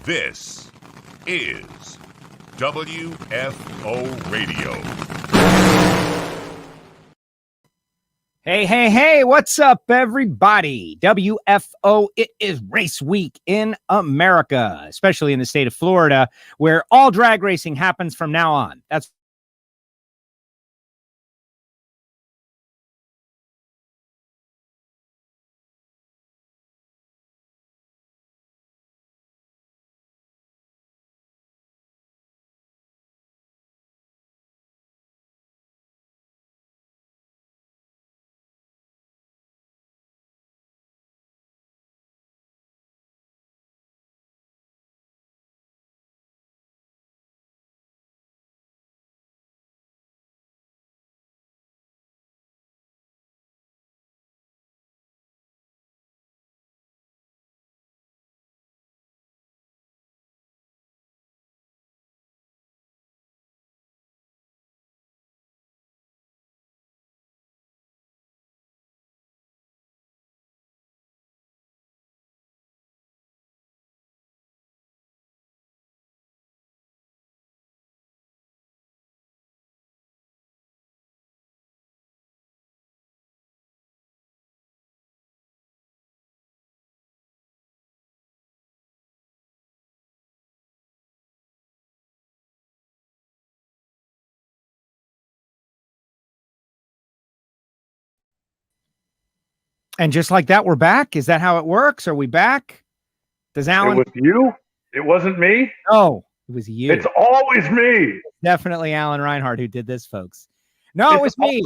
This is WFO Radio. Hey, what's up, everybody? WFO, it is race week in America, especially in the state of Florida, where all drag racing happens from now on. That's and just like that, we're back. Is that how it works? Are we back? Does Alan? It was you? It wasn't me? No, it was you. It's always me. Definitely Alan Reinhart who did this, folks. No, it was me.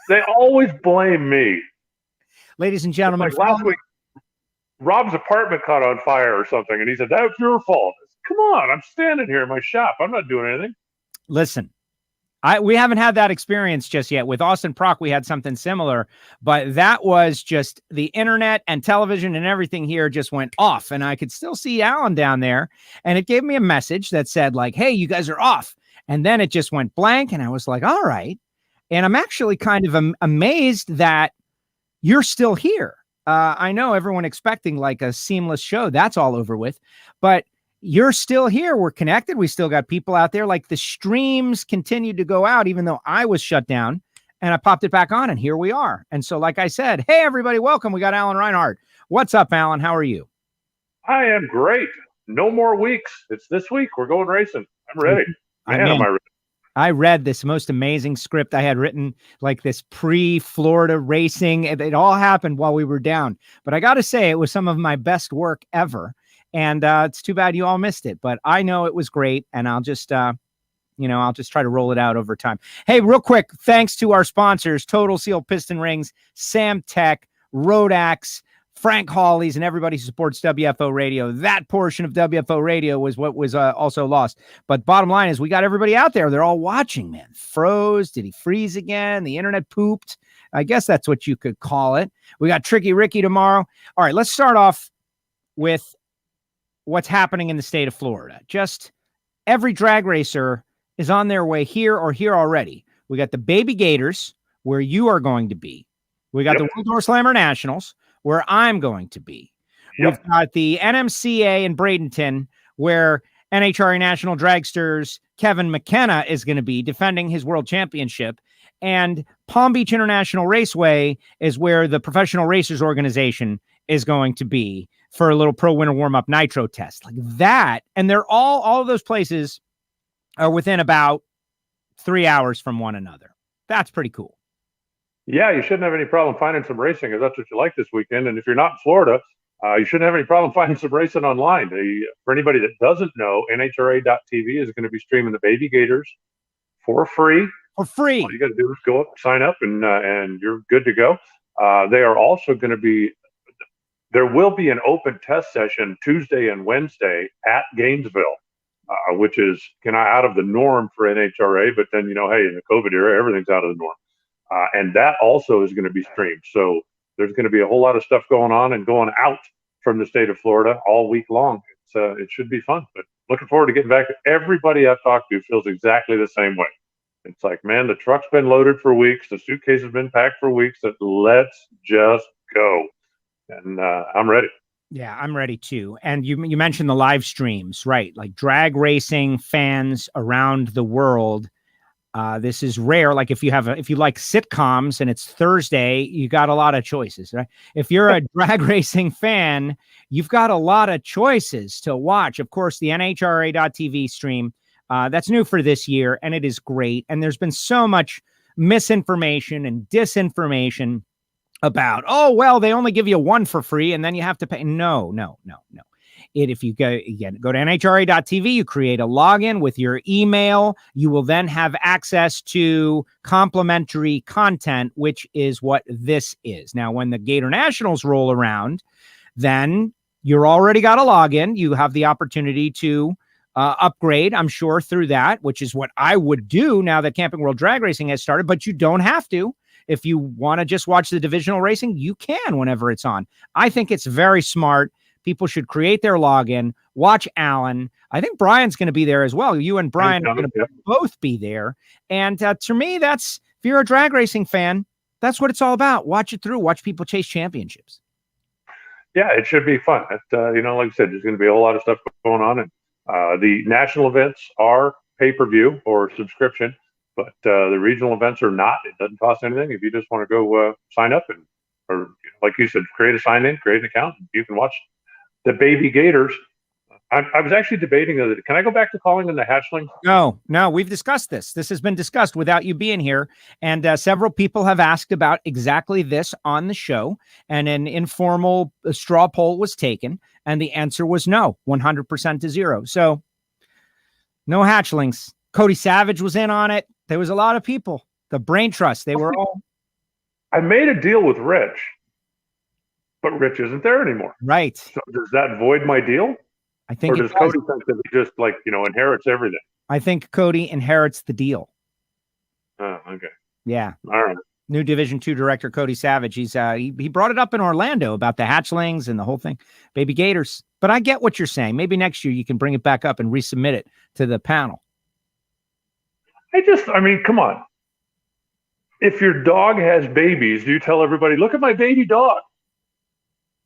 They always blame me. Ladies and gentlemen, like last week, Rob's apartment caught on fire or something, and he said, "That's your fault." Come on, I'm standing here in my shop. I'm not doing anything. Listen, we haven't had that experience just yet. With Austin Prock, we had something similar, but that was just the internet and television and everything here just went off, and I could still see Alan down there, and it gave me a message that said like, "Hey, you guys are off," and then it just went blank, and I was like, all right. And I'm actually kind of amazed that you're still here. I know everyone expecting like a seamless show. That's all over with, but you're still here. We're connected. We still got people out there. Like the streams continued to go out, even though I was shut down, and I popped it back on, and here we are. And so, like I said, hey, everybody, welcome. We got Alan Reinhart. What's up, Alan? How are you? I am great. No more weeks. It's this week. We're going racing. I'm ready. Man, am I ready. I read this most amazing script I had written, like this pre-Florida racing. It all happened while we were down. But I got to say, it was some of my best work ever. And it's too bad you all missed it. But I know it was great. And I'll just, I'll just try to roll it out over time. Hey, real quick, thanks to our sponsors, Total Seal Piston Rings, Sam Tech, Rodax, Frank Hawley's, and everybody who supports WFO Radio. That portion of WFO Radio was what was also lost. But bottom line is we got everybody out there. They're all watching, man. Froze. Did he freeze again? The internet pooped. I guess that's what you could call it. We got Tricky Ricky tomorrow. All right, let's start off with what's happening in the state of Florida. Just every drag racer is on their way here or here already. We got the Baby Gators, where you are going to be. We got the Gator Nationals, where I'm going to be. We've got the NMCA in Bradenton, where NHRA National Dragsters Kevin McKenna is going to be defending his world championship. And Palm Beach International Raceway is where the Professional Racers Organization is going to be for a little pro winter warm-up nitro test. Like that. And they're all of those places are within about 3 hours from one another. That's pretty cool. Yeah, you shouldn't have any problem finding some racing if that's what you like this weekend. And if you're not in Florida, you shouldn't have any problem finding some racing online. For anybody that doesn't know, NHRA.tv is going to be streaming the Baby Gators for free. For free. All you got to do is go up, sign up, and you're good to go. They are also going to be, there will be an open test session Tuesday and Wednesday at Gainesville, which is kind of out of the norm for NHRA. But then, hey, in the COVID era, everything's out of the norm. And that also is going to be streamed. So there's going to be a whole lot of stuff going on and going out from the state of Florida all week long. It should be fun. But looking forward to getting back. Everybody I've talked to feels exactly the same way. It's like, man, the truck's been loaded for weeks. The suitcase has been packed for weeks. Let's just go. And I'm ready. Yeah, I'm ready too. And you mentioned the live streams, right? Like drag racing fans around the world. This is rare. Like if you like sitcoms and it's Thursday, you got a lot of choices, right? If you're a drag racing fan, you've got a lot of choices to watch. Of course, the NHRA.TV stream, that's new for this year, and it is great. And there's been so much misinformation and disinformation about, oh, well, they only give you one for free and then you have to pay. No. If you go to NHRA.TV, you create a login with your email. You will then have access to complimentary content, which is what this is. Now, when the Gator Nationals roll around, then you're already got a login. You have the opportunity to upgrade, I'm sure, through that, which is what I would do now that Camping World Drag Racing has started, but you don't have to. If you want to just watch the divisional racing, you can whenever it's on. I think it's very smart. People should create their login, watch Alan. I think Brian's going to be there as well. You and Brian are going to both be there. And to me, if you're a drag racing fan, that's what it's all about. Watch it through. Watch people chase championships. Yeah, it should be fun. Like I said, there's going to be a whole lot of stuff going on. And the national events are pay-per-view or subscription. But the regional events are not. It doesn't cost anything. If you just want to go sign up or like you said, create a sign-in, create an account, you can watch the baby Gators. I was actually debating the other day. Can I go back to calling them the hatchlings? No, we've discussed this. This has been discussed without you being here. And several people have asked about exactly this on the show. And an informal straw poll was taken. And the answer was no, 100% to 0. So no hatchlings. Cody Savage was in on it. There was a lot of people. The Brain Trust, they were all. I made a deal with Rich, but Rich isn't there anymore. Right. So does that void my deal? I think. Or does Cody think that he just inherits everything? I think Cody inherits the deal. Oh, okay. Yeah. All right. New Division II director Cody Savage. He brought it up in Orlando about the hatchlings and the whole thing, baby Gators. But I get what you're saying. Maybe next year you can bring it back up and resubmit it to the panel. Come on. If your dog has babies, do you tell everybody, look at my baby dog?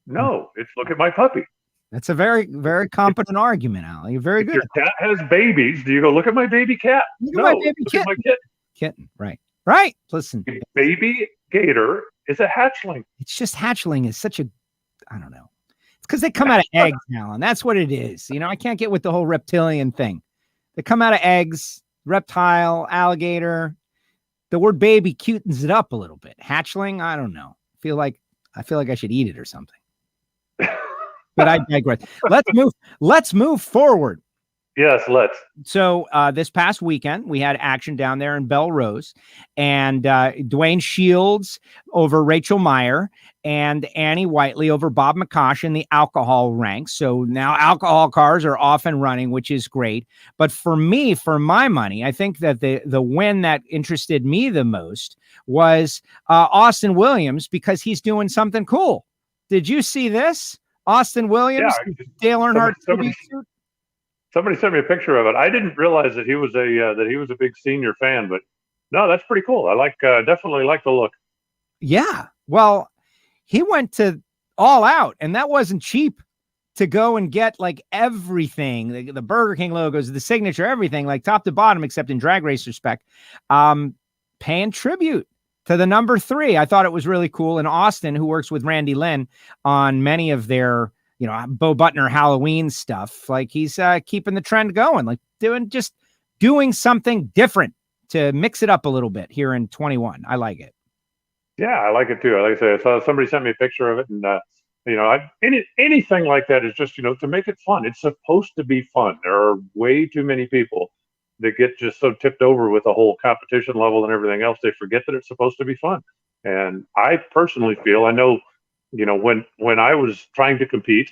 No, it's look at my puppy. That's a very, very competent argument, Al. You're very good. If your cat has babies, do you go, look at my baby cat? Look at my baby kitten. My kitten. Kitten, right. Right. Listen. Baby Gator is a hatchling. It's just hatchling is such a, I don't know. It's because they come out of eggs, Alan. That's what it is. I can't get with the whole reptilian thing. They come out of eggs. Reptile, alligator. The word baby cutens it up a little bit. Hatchling, I don't know. I feel like I should eat it or something. But I digress. Let's move forward. Yes, let's. So this past weekend, we had action down there in Belrose, and Dwayne Shields over Rachel Meyer and Annie Whiteley over Bob McCosh in the alcohol ranks. So now alcohol cars are off and running, which is great. But for me, for my money, I think that the win that interested me the most was Austin Williams, because he's doing something cool. Did you see this? Austin Williams, Dale Earnhardt tribute suit. Somebody sent me a picture of it. I didn't realize that he was a big senior fan, but no, that's pretty cool. I definitely like the look. Yeah. Well, he went to all out, and that wasn't cheap to go and get like everything, the Burger King logos, the signature, everything, like top to bottom, except in drag racer spec, paying tribute to the number 3. I thought it was really cool. And Austin, who works with Randy Lynn on many of their, Bo Butner Halloween stuff, like he's keeping the trend going, like doing something different to mix it up a little bit here in 21. I like it. Yeah, I like it too. Like I said, somebody sent me a picture of it, and anything like that is just to make it fun. It's supposed to be fun. There are way too many people that get just so tipped over with the whole competition level and everything else, they forget that it's supposed to be fun. And I personally feel, I know, when I was trying to compete,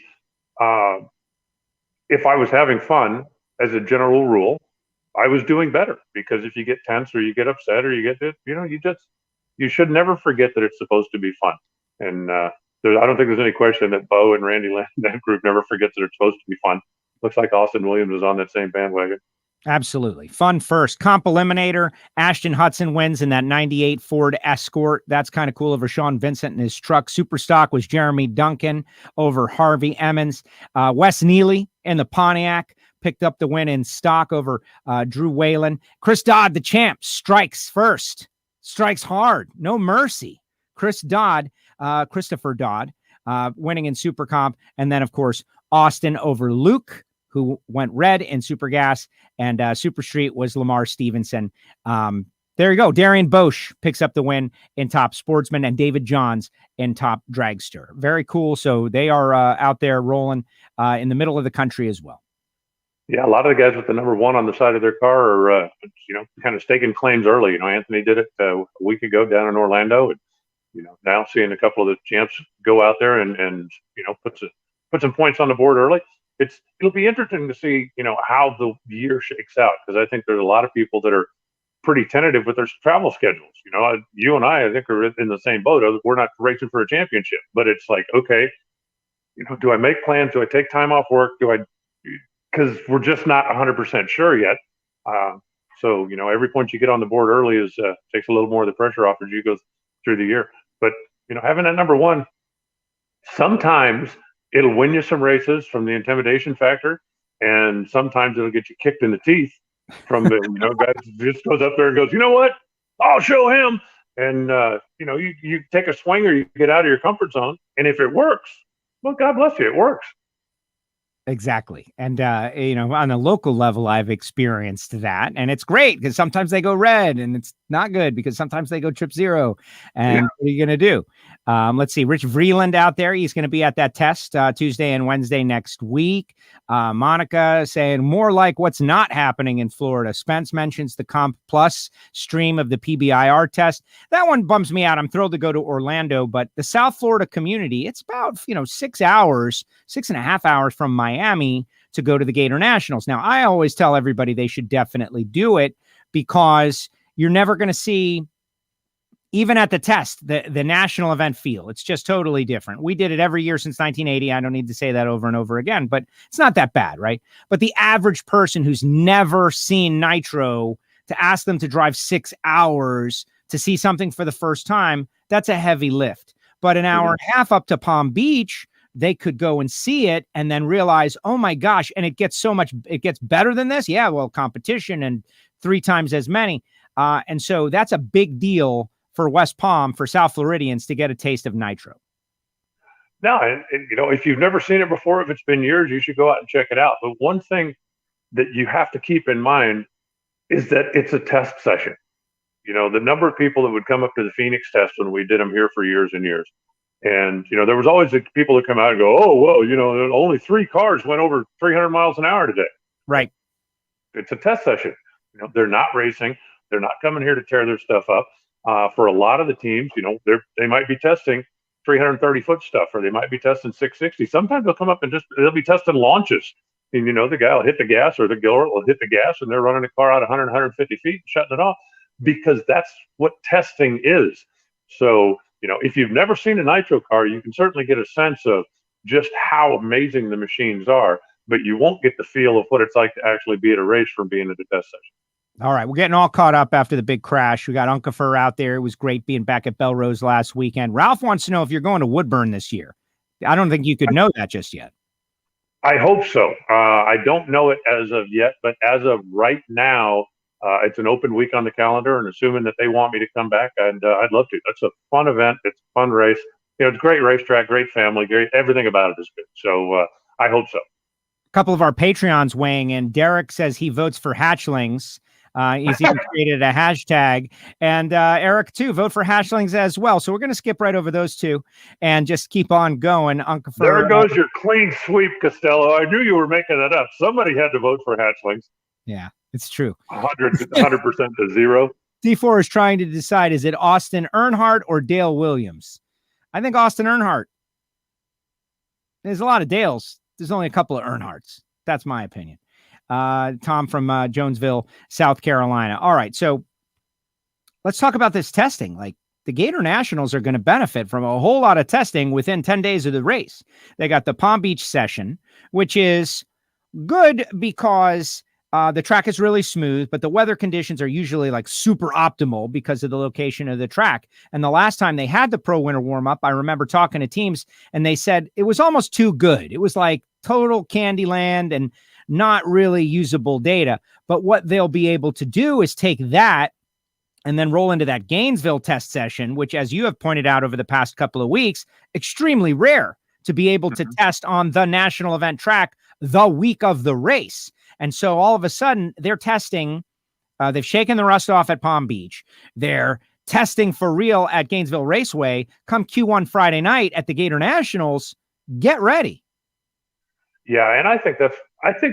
if I was having fun, as a general rule, I was doing better, because if you get tense or you get upset or you get it, you should never forget that it's supposed to be fun. And I don't think there's any question that Bo and Randy Land, that group, never forgets that it's supposed to be fun. Looks like Austin Williams is on that same bandwagon. Absolutely. Fun first. Comp Eliminator. Ashton Hudson wins in that 98 Ford Escort. That's kind of cool over Sean Vincent and his truck. Superstock was Jeremy Duncan over Harvey Emmons. Wes Neely in the Pontiac picked up the win in stock over Drew Whalen. Chris Dodd, the champ, strikes first. Strikes hard. No mercy. Christopher Dodd, winning in Super Comp. And then, of course, Austin over Luke, who went red in Super Gas, and Super Street was Lamar Stevenson. There you go. Darian Bosch picks up the win in Top Sportsman, and David Johns in Top Dragster. Very cool. So they are out there rolling in the middle of the country as well. Yeah, a lot of the guys with the number one on the side of their car are, kind of staking claims early. Anthony did it a week ago down in Orlando, and now seeing a couple of the champs go out there and put some points on the board early. It'll be interesting to see, how the year shakes out, because I think there's a lot of people that are pretty tentative with their travel schedules. You and I think, are in the same boat. We're not racing for a championship, but it's like, okay, do I make plans? Do I take time off work? Because we're just not 100% sure yet. So, every point you get on the board early takes a little more of the pressure off as you go through the year. But, having that number one, sometimes it'll win you some races from the intimidation factor, and sometimes it'll get you kicked in the teeth from the guy just goes up there and goes, you know what, I'll show him. And you take a swing, or you get out of your comfort zone, and if it works, well, God bless you, it works. Exactly. And, on a local level, I've experienced that. And it's great because sometimes they go red, and it's not good because sometimes they go trip zero. And what are you going to do? Let's see. Rich Vreeland out there. He's going to be at that test Tuesday and Wednesday next week. Monica saying more like what's not happening in Florida. Spence mentions the Comp Plus stream of the PBIR test. That one bums me out. I'm thrilled to go to Orlando, but the South Florida community, it's about, 6.5 hours from Miami to go to the Gator Nationals. Now, I always tell everybody they should definitely do it, because you're never going to see, even at the test, the national event feel. It's just totally different. We did it every year since 1980. I don't need to say that over and over again, but it's not that bad, right? But the average person who's never seen Nitro, to ask them to drive 6 hours to see something for the first time, that's a heavy lift. But an hour and a half up to Palm Beach, they could go and see it and then realize, oh my gosh, and it gets better than this. Yeah, well, competition and 3 times as many. And so that's a big deal for West Palm, for South Floridians, to get a taste of Nitro. No, and if you've never seen it before, if it's been years, you should go out and check it out. But one thing that you have to keep in mind is that it's a test session. The number of people that would come up to the Phoenix test when we did them here for years and years. And, there was always the people that come out and go, oh, well, only 3 cars went over 300 miles an hour today. Right. It's a test session. They're not racing. They're not coming here to tear their stuff up. For a lot of the teams, they might be testing 330-foot stuff, or they might be testing 660. Sometimes they'll come up and they'll be testing launches. And, the guy will hit the gas, or the giller will hit the gas, and they're running the car out 100, 150 feet and shutting it off, because that's what testing is. So, if you've never seen a Nitro car, you can certainly get a sense of just how amazing the machines are, but you won't get the feel of what it's like to actually be at a race from being at a test session. All right, we're getting all caught up after the big crash. We got Unkefer out there. It was great being back at Belrose last weekend. Ralph wants to know if you're going to Woodburn this year. I don't think you could know that just yet. I hope so. I don't know it as of yet, but as of right now, it's an open week on the calendar, and assuming that they want me to come back, I'd love to. That's a fun event. It's a fun race. It's a great racetrack, great family, great everything about it is good. So I hope so. A couple of our Patreons weighing in. Derek says he votes for hatchlings. He's even created a hashtag, and Eric too, vote for hatchlings as well. So we're going to skip right over those two and just keep on going. There goes your clean sweep, Castello. I knew you were making that up. Somebody had to vote for hatchlings. Yeah, it's true. 100% to 0. D4 is trying to decide, is it Austin Earnhardt or Dale Williams? I think Austin Earnhardt. There's a lot of Dales. There's only a couple of Earnhardts. That's my opinion. Tom from Jonesville, South Carolina. All right, so let's talk about this testing. Like, the Gator Nationals are going to benefit from a whole lot of testing within 10 days of the race. They got the Palm Beach session, which is good because The track is really smooth, but the weather conditions are usually like super optimal because of the location of the track. And the last time they had the pro winter warm up, I remember talking to teams and they said it was almost too good. It was like total Candyland and not really usable data. But what they'll be able to do is take that and then roll into that Gainesville test session, which, as you have pointed out over the past couple of weeks, extremely rare to be able to test on the national event track the week of the race. And so all of a sudden they're testing, they've shaken the rust off at Palm Beach. They're testing for real at Gainesville Raceway. Come Q1 Friday night at the Gator Nationals, get ready. Yeah, and I think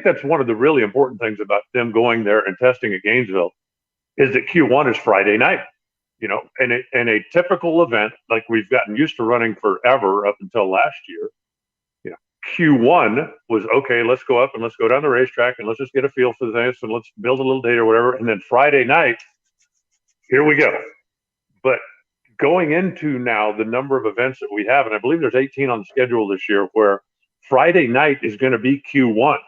that's one of the really important things about them going there and testing at Gainesville is that Q1 is Friday night. You know, in a typical event like we've gotten used to running forever up until last year, you know, Q1 was okay. Let's go up and let's go down the racetrack and let's just get a feel for this and let's build a little data or whatever. And then Friday night, here we go. But going into now the number of events that we have, and I believe there's 18 on the schedule this year, where Friday night is going to be Q1.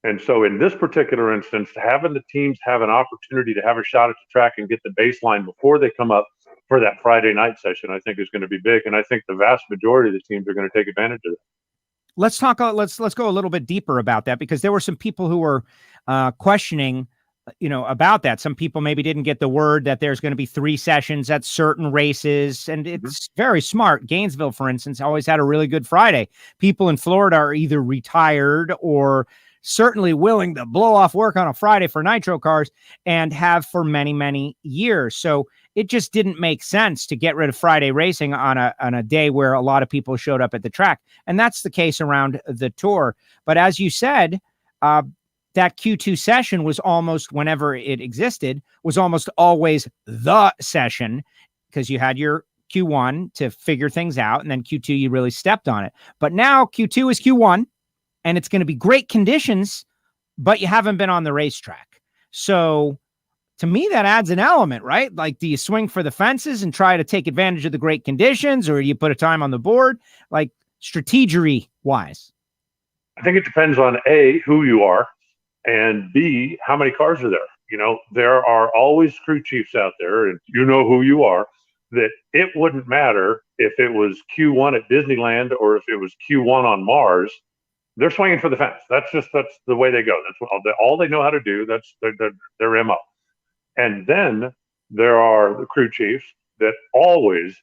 And so in this particular instance, having the teams have an opportunity to have a shot at the track and get the baseline before they come up for that Friday night session, I think is going to be big. And I think the vast majority of the teams are going to take advantage of it. Let's talk. Let's go a little bit deeper about that, because there were some people who were questioning, about that. Some people maybe didn't get the word that there's going to be 3 sessions at certain races, and it's very smart. Gainesville, for instance, always had a really good Friday. People in Florida are either retired or certainly willing to blow off work on a Friday for nitro cars and have for many, many years. So it just didn't make sense to get rid of Friday racing on a day where a lot of people showed up at the track. And that's the case around the tour. But as you said, that Q2 session was almost, whenever it existed, was almost always the session, because you had your Q1 to figure things out, and then Q2, you really stepped on it. But now Q2 is Q1. And it's going to be great conditions, but you haven't been on the racetrack. So to me, that adds an element, right? Like, do you swing for the fences and try to take advantage of the great conditions, or do you put a time on the board, like strategery wise? I think it depends on A, who you are, and B, how many cars are there. You know, there are always crew chiefs out there, and you know who you are, that it wouldn't matter if it was Q1 at Disneyland or if it was Q1 on Mars. They're swinging for the fence. That's the way they go. That's all they know how to do. That's their MO. And then there are the crew chiefs that always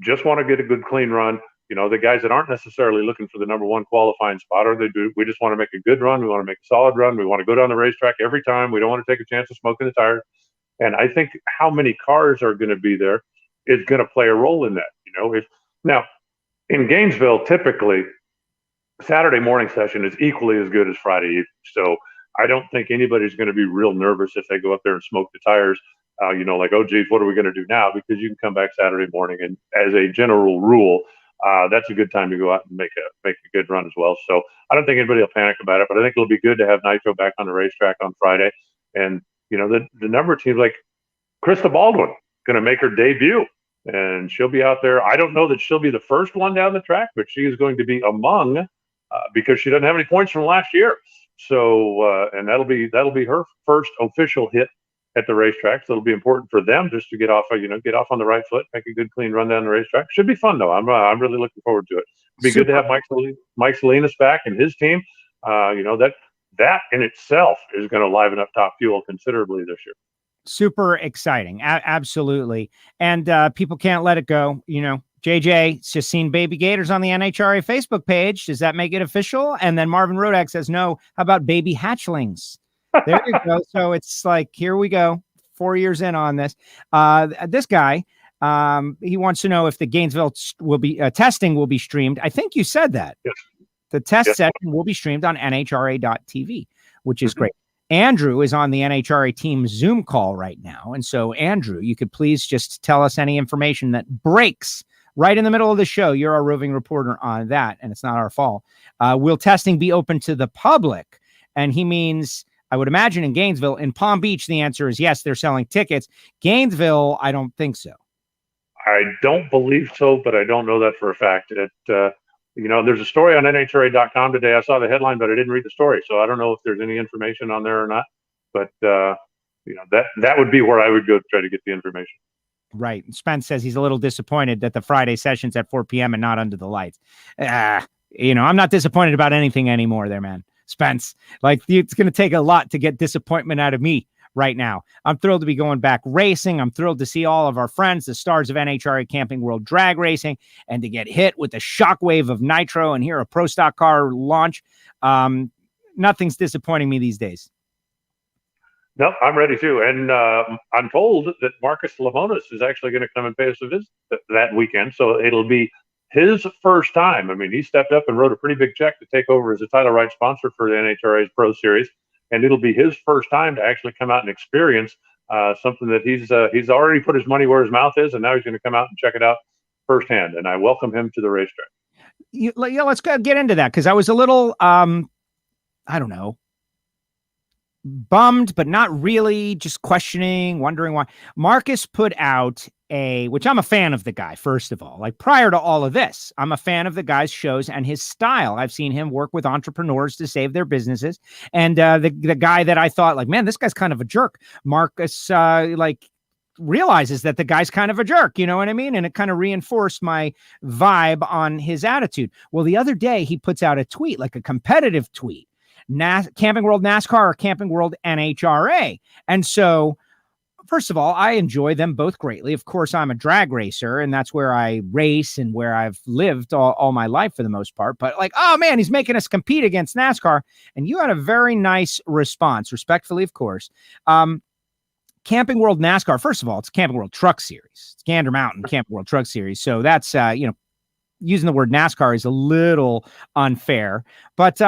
just want to get a good, clean run. You know, the guys that aren't necessarily looking for the number 1 qualifying spot, or we just want to make a good run. We want to make a solid run. We want to go down the racetrack every time. We don't want to take a chance of smoking the tires. And I think how many cars are going to be there is going to play a role in that. You know, now in Gainesville, typically, Saturday morning session is equally as good as Friday evening. So I don't think anybody's going to be real nervous if they go up there and smoke the tires, like, oh, geez, what are we going to do now? Because you can come back Saturday morning. And as a general rule, that's a good time to go out and make a good run as well. So I don't think anybody will panic about it, but I think it'll be good to have Nitro back on the racetrack on Friday. And, the number of teams like Krista Baldwin going to make her debut. And she'll be out there. I don't know that she'll be the first one down the track, but she is going to be among because she doesn't have any points from last year. So, and that'll be her first official hit at the racetrack. So it'll be important for them just to get off on the right foot, make a good, clean run down the racetrack. Should be fun though. I'm really looking forward to it. It'll be good to have Mike Salinas back and his team. That in itself is going to liven up Top Fuel considerably this year. Super exciting. Absolutely. And people can't let it go. JJ's just seen baby gators on the NHRA Facebook page. Does that make it official? And then Marvin Rodak says, no, how about baby hatchlings? There you go. So it's like, here we go. 4 years in on this. This guy, he wants to know if the Gainesville testing will be streamed. I think you said that. Yes. The test session will be streamed on NHRA.tv, which is great. Andrew is on the NHRA team Zoom call right now. And so, Andrew, you could please just tell us any information that breaks right in the middle of the show. You're our roving reporter on that, and it's not our fault. Will testing be open to the public? And he means, I would imagine in Gainesville. In Palm Beach, the answer is yes, they're selling tickets. Gainesville, I don't think so. I don't believe so, but I don't know that for a fact. there's a story on NHRA.com today. I saw the headline, but I didn't read the story, so I don't know if there's any information on there or not. But that would be where I would go to try to get the information. Right. Spence says he's a little disappointed that the Friday session's at 4 p.m. and not under the lights. I'm not disappointed about anything anymore there, man. Spence, like, it's going to take a lot to get disappointment out of me right now. I'm thrilled to be going back racing. I'm thrilled to see all of our friends, the stars of NHRA Camping World Drag Racing, and to get hit with the shockwave of nitro and hear a pro stock car launch. Nothing's disappointing me these days. No, I'm ready too. And I'm told that Marcus Lemonis is actually going to come and pay us a visit that weekend. So it'll be his first time. I mean, he stepped up and wrote a pretty big check to take over as a title right sponsor for the NHRA's Pro Series. And it'll be his first time to actually come out and experience something that he's already put his money where his mouth is. And now he's going to come out and check it out firsthand. And I welcome him to the racetrack. Let's get into that, because I was a little, I don't know, bummed, but not really, just questioning, wondering why. Marcus put out which I'm a fan of the guy, first of all. Like, prior to all of this, I'm a fan of the guy's shows and his style. I've seen him work with entrepreneurs to save their businesses. And the guy that I thought, like, man, this guy's kind of a jerk. Marcus, realizes that the guy's kind of a jerk, you know what I mean? And it kind of reinforced my vibe on his attitude. Well, the other day he puts out a tweet, like a competitive tweet. Camping World NASCAR or Camping World NHRA. And so, first of all, I enjoy them both greatly. Of course, I'm a drag racer, and that's where I race and where I've lived all my life for the most part. But like, oh man, he's making us compete against NASCAR. And you had a very nice response, respectfully, of course. Camping World NASCAR, first of all, it's Camping World Truck Series. It's Gander Mountain Camping World Truck Series. So that's, using the word NASCAR is a little unfair. But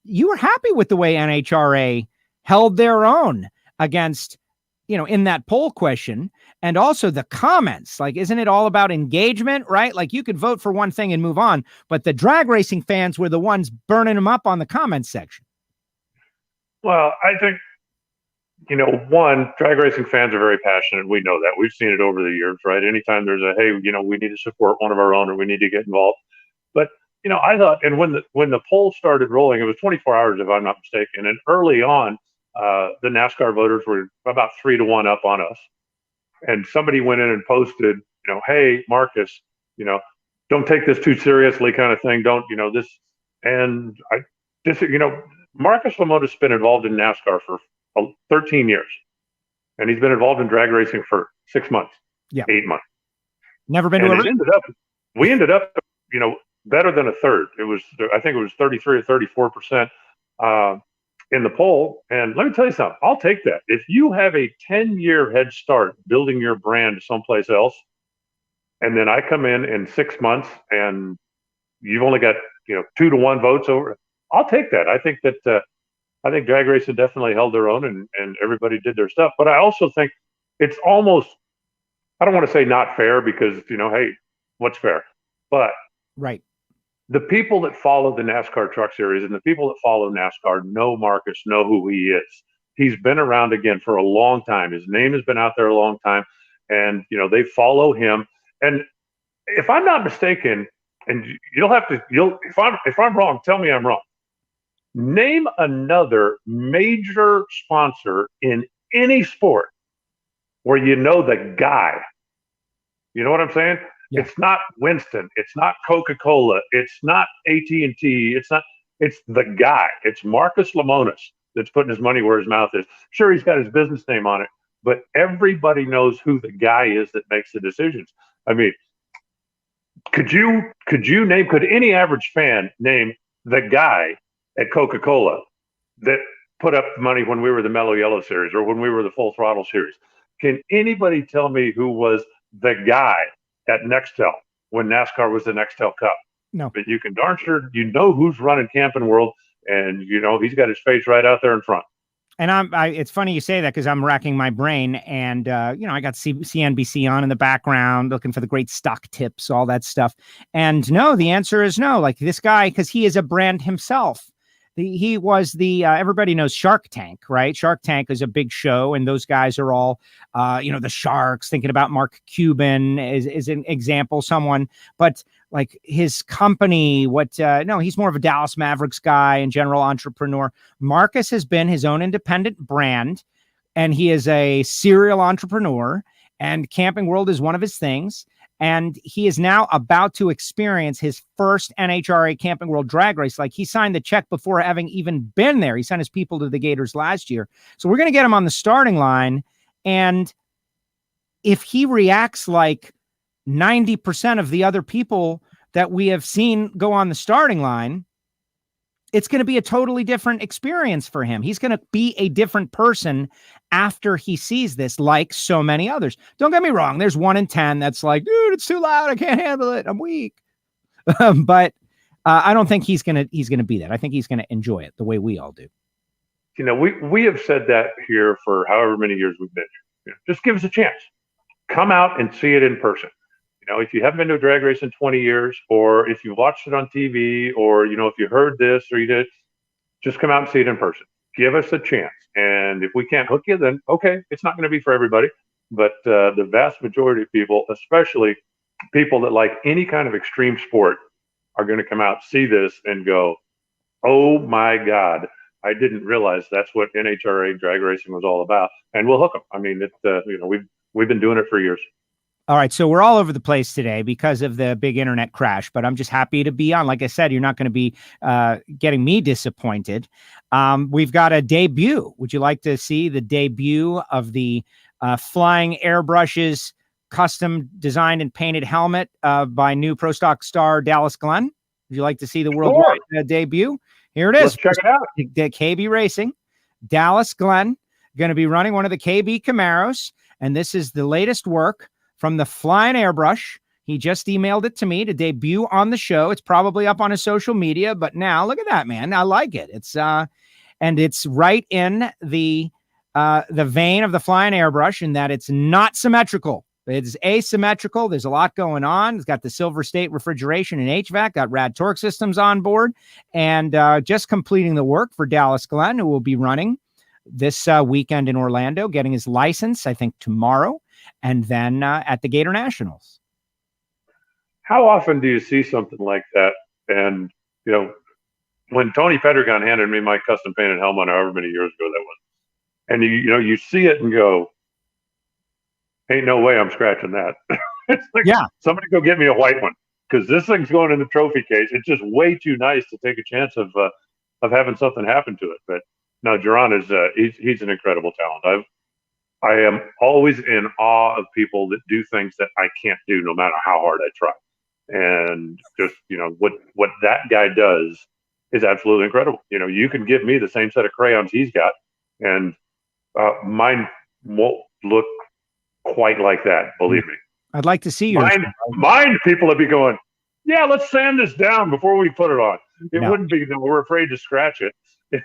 you were happy with the way NHRA held their own against, in that poll question, and also the comments. Like, isn't it all about engagement, right? Like, you could vote for one thing and move on, but the drag racing fans were the ones burning them up on the comments section. Well, I think, drag racing fans are very passionate. We know that. We've seen it over the years, right? Anytime there's hey, we need to support one of our own, or we need to get involved. But I thought, and when the poll started rolling, it was 24 hours, if I'm not mistaken. And early on, the NASCAR voters were about 3-1 up on us. And somebody went in and posted, hey, Marcus, don't take this too seriously, kind of thing. Don't, this. And Marcus Lemonis has been involved in NASCAR for 13 years. And he's been involved in drag racing for 6 months, 8 months. Never been to a We ended up, better than a third. I think it was 33 or 34% in the poll. And let me tell you something, I'll take that. If you have a 10-year head start building your brand someplace else, and then I come in 6 months and you've only got 2-1 votes over, I'll take that. I think drag racing definitely held their own, and everybody did their stuff. But I also think it's almost, I don't want to say not fair, because hey, what's fair? But right. The people that follow the NASCAR Truck Series and the people that follow NASCAR know Marcus, know who he is. He's been around again for a long time. His name has been out there a long time, and they follow him. And if I'm not mistaken, and if I'm wrong, tell me I'm wrong. Name another major sponsor in any sport where the guy. You know what I'm saying? Yeah. It's not Winston. It's not Coca-Cola. It's not AT&T. It's the guy. It's Marcus Lemonis that's putting his money where his mouth is. Sure, he's got his business name on it, but everybody knows who the guy is that makes the decisions. I mean, could any average fan name the guy at Coca-Cola that put up the money when we were the Mellow Yellow Series or when we were the Full Throttle Series? Can anybody tell me who was the guy at Nextel when NASCAR was the Nextel Cup? No. But you can darn sure who's running Camping World, and he's got his face right out there in front. And it's funny you say that, because I'm racking my brain, and I got CNBC on in the background looking for the great stock tips, all that stuff. And no, the answer is no. Like, this guy, because he is a brand himself. He was the everybody knows Shark Tank, right? Shark Tank is a big show, and those guys are all the sharks. Thinking about Mark Cuban is an example, someone, but like his company, no, he's more of a Dallas Mavericks guy and general entrepreneur. Marcus has been his own independent brand, and he is a serial entrepreneur, and Camping World is one of his things. And he is now about to experience his first NHRA Camping World drag race. Like, he signed the check before having even been there. He sent his people to the Gators last year. So we're going to get him on the starting line. And if he reacts like 90% of the other people that we have seen go on the starting line, it's going to be a totally different experience for him. He's going to be a different person after he sees this, like so many others. Don't get me wrong. There's 1 in 10 that's like, dude, it's too loud. I can't handle it. I'm weak. But I don't think he's going to be that. I think he's going to enjoy it the way we all do. We have said that here for however many years we've been here. Just give us a chance. Come out and see it in person. If you haven't been to a drag race in 20 years, or if you watched it on TV, or, if you heard this or you did, just come out and see it in person. Give us a chance. And if we can't hook you, then okay, it's not going to be for everybody. But the vast majority of people, especially people that like any kind of extreme sport, are going to come out, see this, and go, oh my God, I didn't realize that's what NHRA drag racing was all about. And we'll hook them. I mean, we've been doing it for years. All right, so we're all over the place today because of the big internet crash, but I'm just happy to be on. Like I said, you're not going to be getting me disappointed. We've got a debut. Would you like to see the debut of the Flying Airbrushes custom designed and painted helmet by new Pro Stock star Dallas Glenn? Would you like to see the worldwide debut? Here it is. Let's check it out. The KB Racing. Dallas Glenn going to be running one of the KB Camaros, and this is the latest work from the Flying Airbrush. He just emailed it to me to debut on the show. It's probably up on his social media, but now look at that, man. I like it. It's and it's right in the vein of the Flying Airbrush in that it's not symmetrical. It's asymmetrical. There's a lot going on. It's got the Silver State refrigeration and HVAC, got rad torque systems on board, and just completing the work for Dallas Glenn, who will be running this weekend in Orlando, getting his license, I think, tomorrow, and then at the Gator Nationals. How often do you see something like that? And, when Tony Pedregon handed me my custom painted helmet however many years ago that was, and you see it and go, ain't no way I'm scratching that. It's like, yeah, somebody go get me a white one, because this thing's going in the trophy case. It's just way too nice to take a chance of having something happen to it. But no, Jaron is he's an incredible talent. I am always in awe of people that do things that I can't do, no matter how hard I try. And just what that guy does is absolutely incredible. You can give me the same set of crayons he's got, and mine won't look quite like that. Believe me. I'd like to see yours. Mine people would be going, yeah, let's sand this down before we put it on. It wouldn't be that we're afraid to scratch it.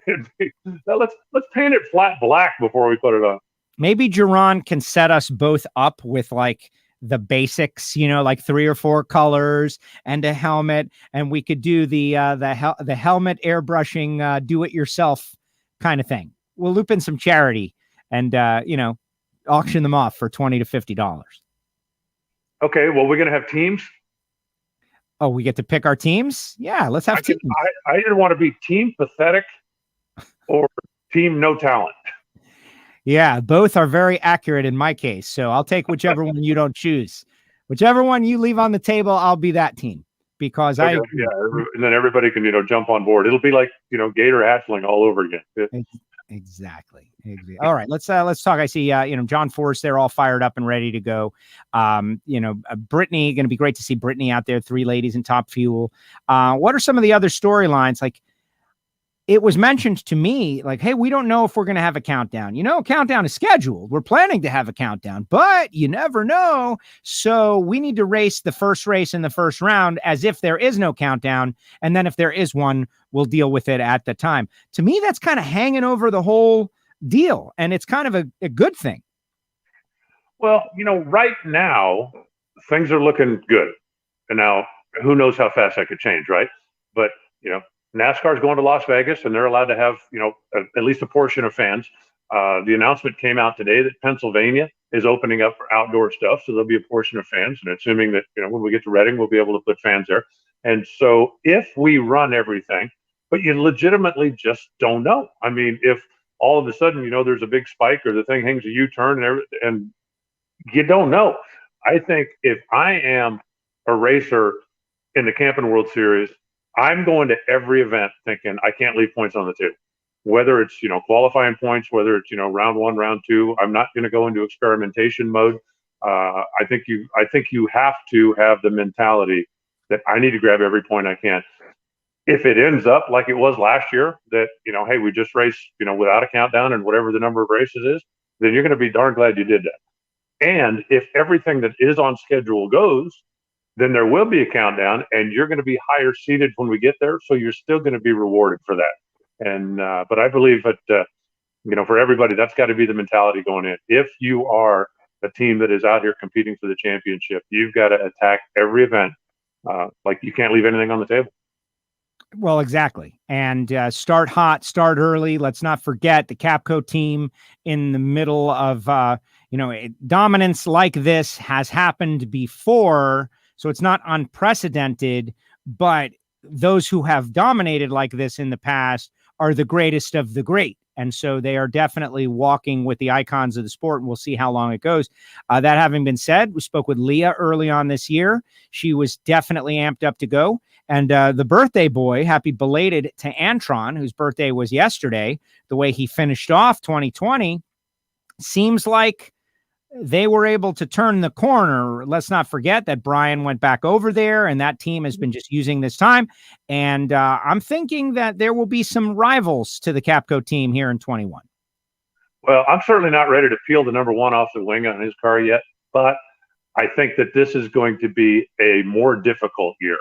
It'd be, let's paint it flat black before we put it on. Maybe Jaron can set us both up with like the basics, like 3 or 4 colors and a helmet, and we could do the helmet airbrushing, do it yourself kind of thing. We'll loop in some charity and auction them off for $20 to $50. Okay, well, we're gonna have teams. Oh, we get to pick our teams? Yeah, let's have teams. I didn't want to be team pathetic or team no talent. Yeah, both are very accurate in my case. So I'll take whichever one you don't choose. Whichever one you leave on the table, I'll be that team, because and then everybody can, jump on board. It'll be like, Gator Hatchling all over again. Exactly. All right, let's talk. I see, John Forrest, they're all fired up and ready to go. Brittany, going to be great to see Brittany out there, 3 ladies in Top Fuel. What are some of the other storylines? Like, it was mentioned to me, like, hey, we don't know if we're going to have a countdown. Countdown is scheduled. We're planning to have a countdown, but you never know. So we need to race the first race in the first round as if there is no countdown. And then if there is one, we'll deal with it at the time. To me, that's kind of hanging over the whole deal. And it's kind of a good thing. Well, right now, things are looking good. And now, who knows how fast that could change, right? But, NASCAR is going to Las Vegas, and they're allowed to have, at least a portion of fans. The announcement came out today that Pennsylvania is opening up for outdoor stuff, so there'll be a portion of fans. And assuming that, when we get to Reading, we'll be able to put fans there. And so if we run everything, but you legitimately just don't know. I mean, if all of a sudden, there's a big spike or the thing hangs a U-turn and you don't know. I think if I am a racer in the Camping World Series, I'm going to every event thinking I can't leave points on the table. Whether it's, qualifying points, whether it's, round one, round two, I'm not going to go into experimentation mode. I think you have to have the mentality that I need to grab every point I can. If it ends up like it was last year, that, hey, we just raced, without a countdown and whatever the number of races is, then you're going to be darn glad you did that. And if everything that is on schedule goes, then there will be a countdown and you're going to be higher seated when we get there. So you're still going to be rewarded for that. And, but I believe that, for everybody, that's got to be the mentality going in. If you are a team that is out here competing for the championship, you've got to attack every event. Like you can't leave anything on the table. Well, exactly. And start hot, start early. Let's not forget the Capco team in the middle of, dominance like this has happened before. So it's not unprecedented, but those who have dominated like this in the past are the greatest of the great. And so they are definitely walking with the icons of the sport, and we'll see how long it goes. That having been said, we spoke with Leah early on this year. She was definitely amped up to go. And the birthday boy, happy belated to Antron, whose birthday was yesterday, the way he finished off 2020, seems like they were able to turn the corner. Let's not forget that Brian went back over there, and that team has been just using this time. And I'm thinking that there will be some rivals to the Capco team here in 21. Well, I'm certainly not ready to peel the number one off the wing on his car yet, but I think that this is going to be a more difficult year.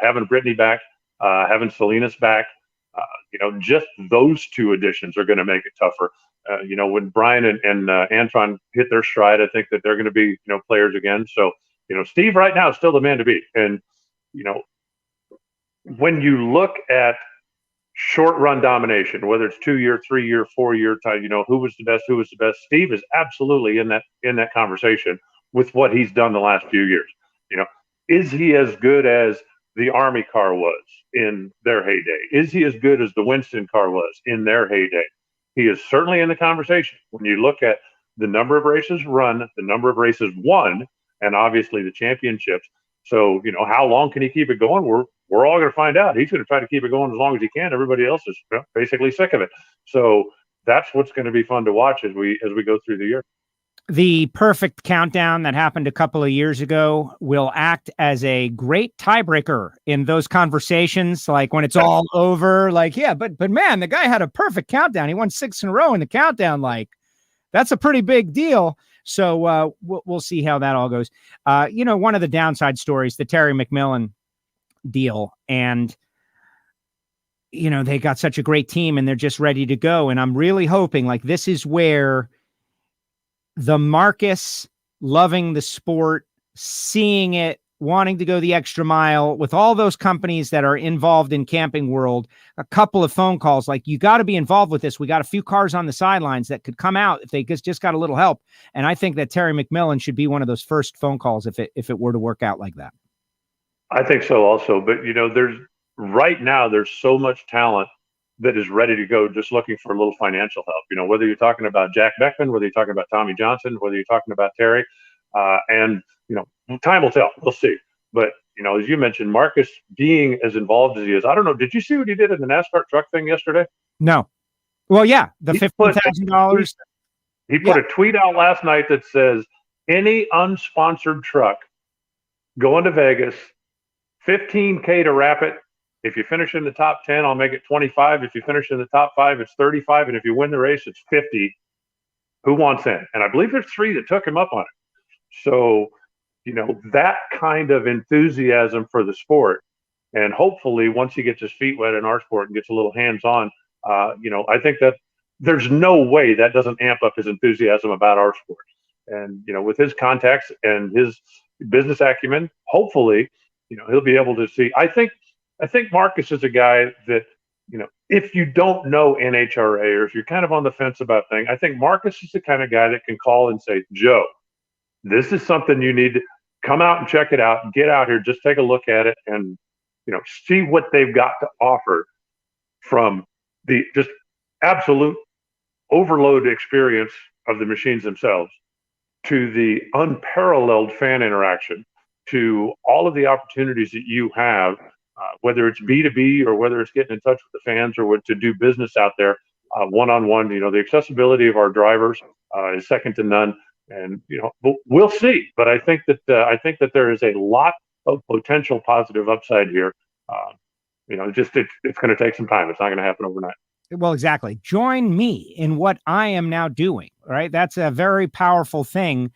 Having Brittany back, having Salinas back, just those two additions are going to make it tougher. When Brian and Antron hit their stride, I think that they're going to be, players again. So, Steve right now is still the man to beat. And, when you look at short run domination, whether it's 2-year, 3-year, 4-year time, who was the best, Steve is absolutely in that conversation with what he's done the last few years. Is he as good as the Army car was in their heyday? Is he as good as the Winston car was in their heyday? He is certainly in the conversation. When you look at the number of races run, the number of races won, and obviously the championships. So, how long can he keep it going? We're all going to find out. He's going to try to keep it going as long as he can. Everybody else is basically sick of it. So that's what's going to be fun to watch as we go through the year. The perfect countdown that happened a couple of years ago will act as a great tiebreaker in those conversations. Like when it's all over, like, yeah, but man, the guy had a perfect countdown. He won 6 in a row in the countdown. Like, that's a pretty big deal. So we'll see how that all goes. One of the downside stories, the Terry McMillan deal, and they got such a great team and they're just ready to go. And I'm really hoping, like, this is where the Marcus loving the sport, seeing it, wanting to go the extra mile with all those companies that are involved in Camping World, a couple of phone calls like, you got to be involved with this. We got a few cars on the sidelines that could come out if they just got a little help. And I think that Terry McMillan should be one of those first phone calls if it were to work out like that. I think so also. But, there's so much talent that is ready to go, just looking for a little financial help. Whether you're talking about Jack Beckman, whether you're talking about Tommy Johnson, whether you're talking about Terry, and time will tell. We'll see. But as you mentioned, Marcus being as involved as he is, I don't know. Did you see what he did in the NASCAR truck thing yesterday? No. Well, yeah, the $15,000. He put a tweet out last night that says, any unsponsored truck going to Vegas, $15K to wrap it. If you finish in the top 10, I'll make it 25. If you finish in the top 5, it's 35. And if you win the race, it's 50. Who wants in? And I believe there's 3 that took him up on it. So, that kind of enthusiasm for the sport. And hopefully once he gets his feet wet in our sport and gets a little hands-on, I think that there's no way that doesn't amp up his enthusiasm about our sport. And, with his contacts and his business acumen, hopefully, he'll be able to see. I think Marcus is a guy that if you don't know NHRA or if you're kind of on the fence about things, I think Marcus is the kind of guy that can call and say, Joe, this is something you need to come out and check it out. Get out here, just take a look at it, and see what they've got to offer from the just absolute overload experience of the machines themselves to the unparalleled fan interaction to all of the opportunities that you have, whether it's B2B or whether it's getting in touch with the fans or to do business out there one-on-one. The accessibility of our drivers is second to none. And we'll see. But I think that there is a lot of potential positive upside here. It's going to take some time. It's not going to happen overnight. Well, exactly. Join me in what I am now doing, right? That's a very powerful thing.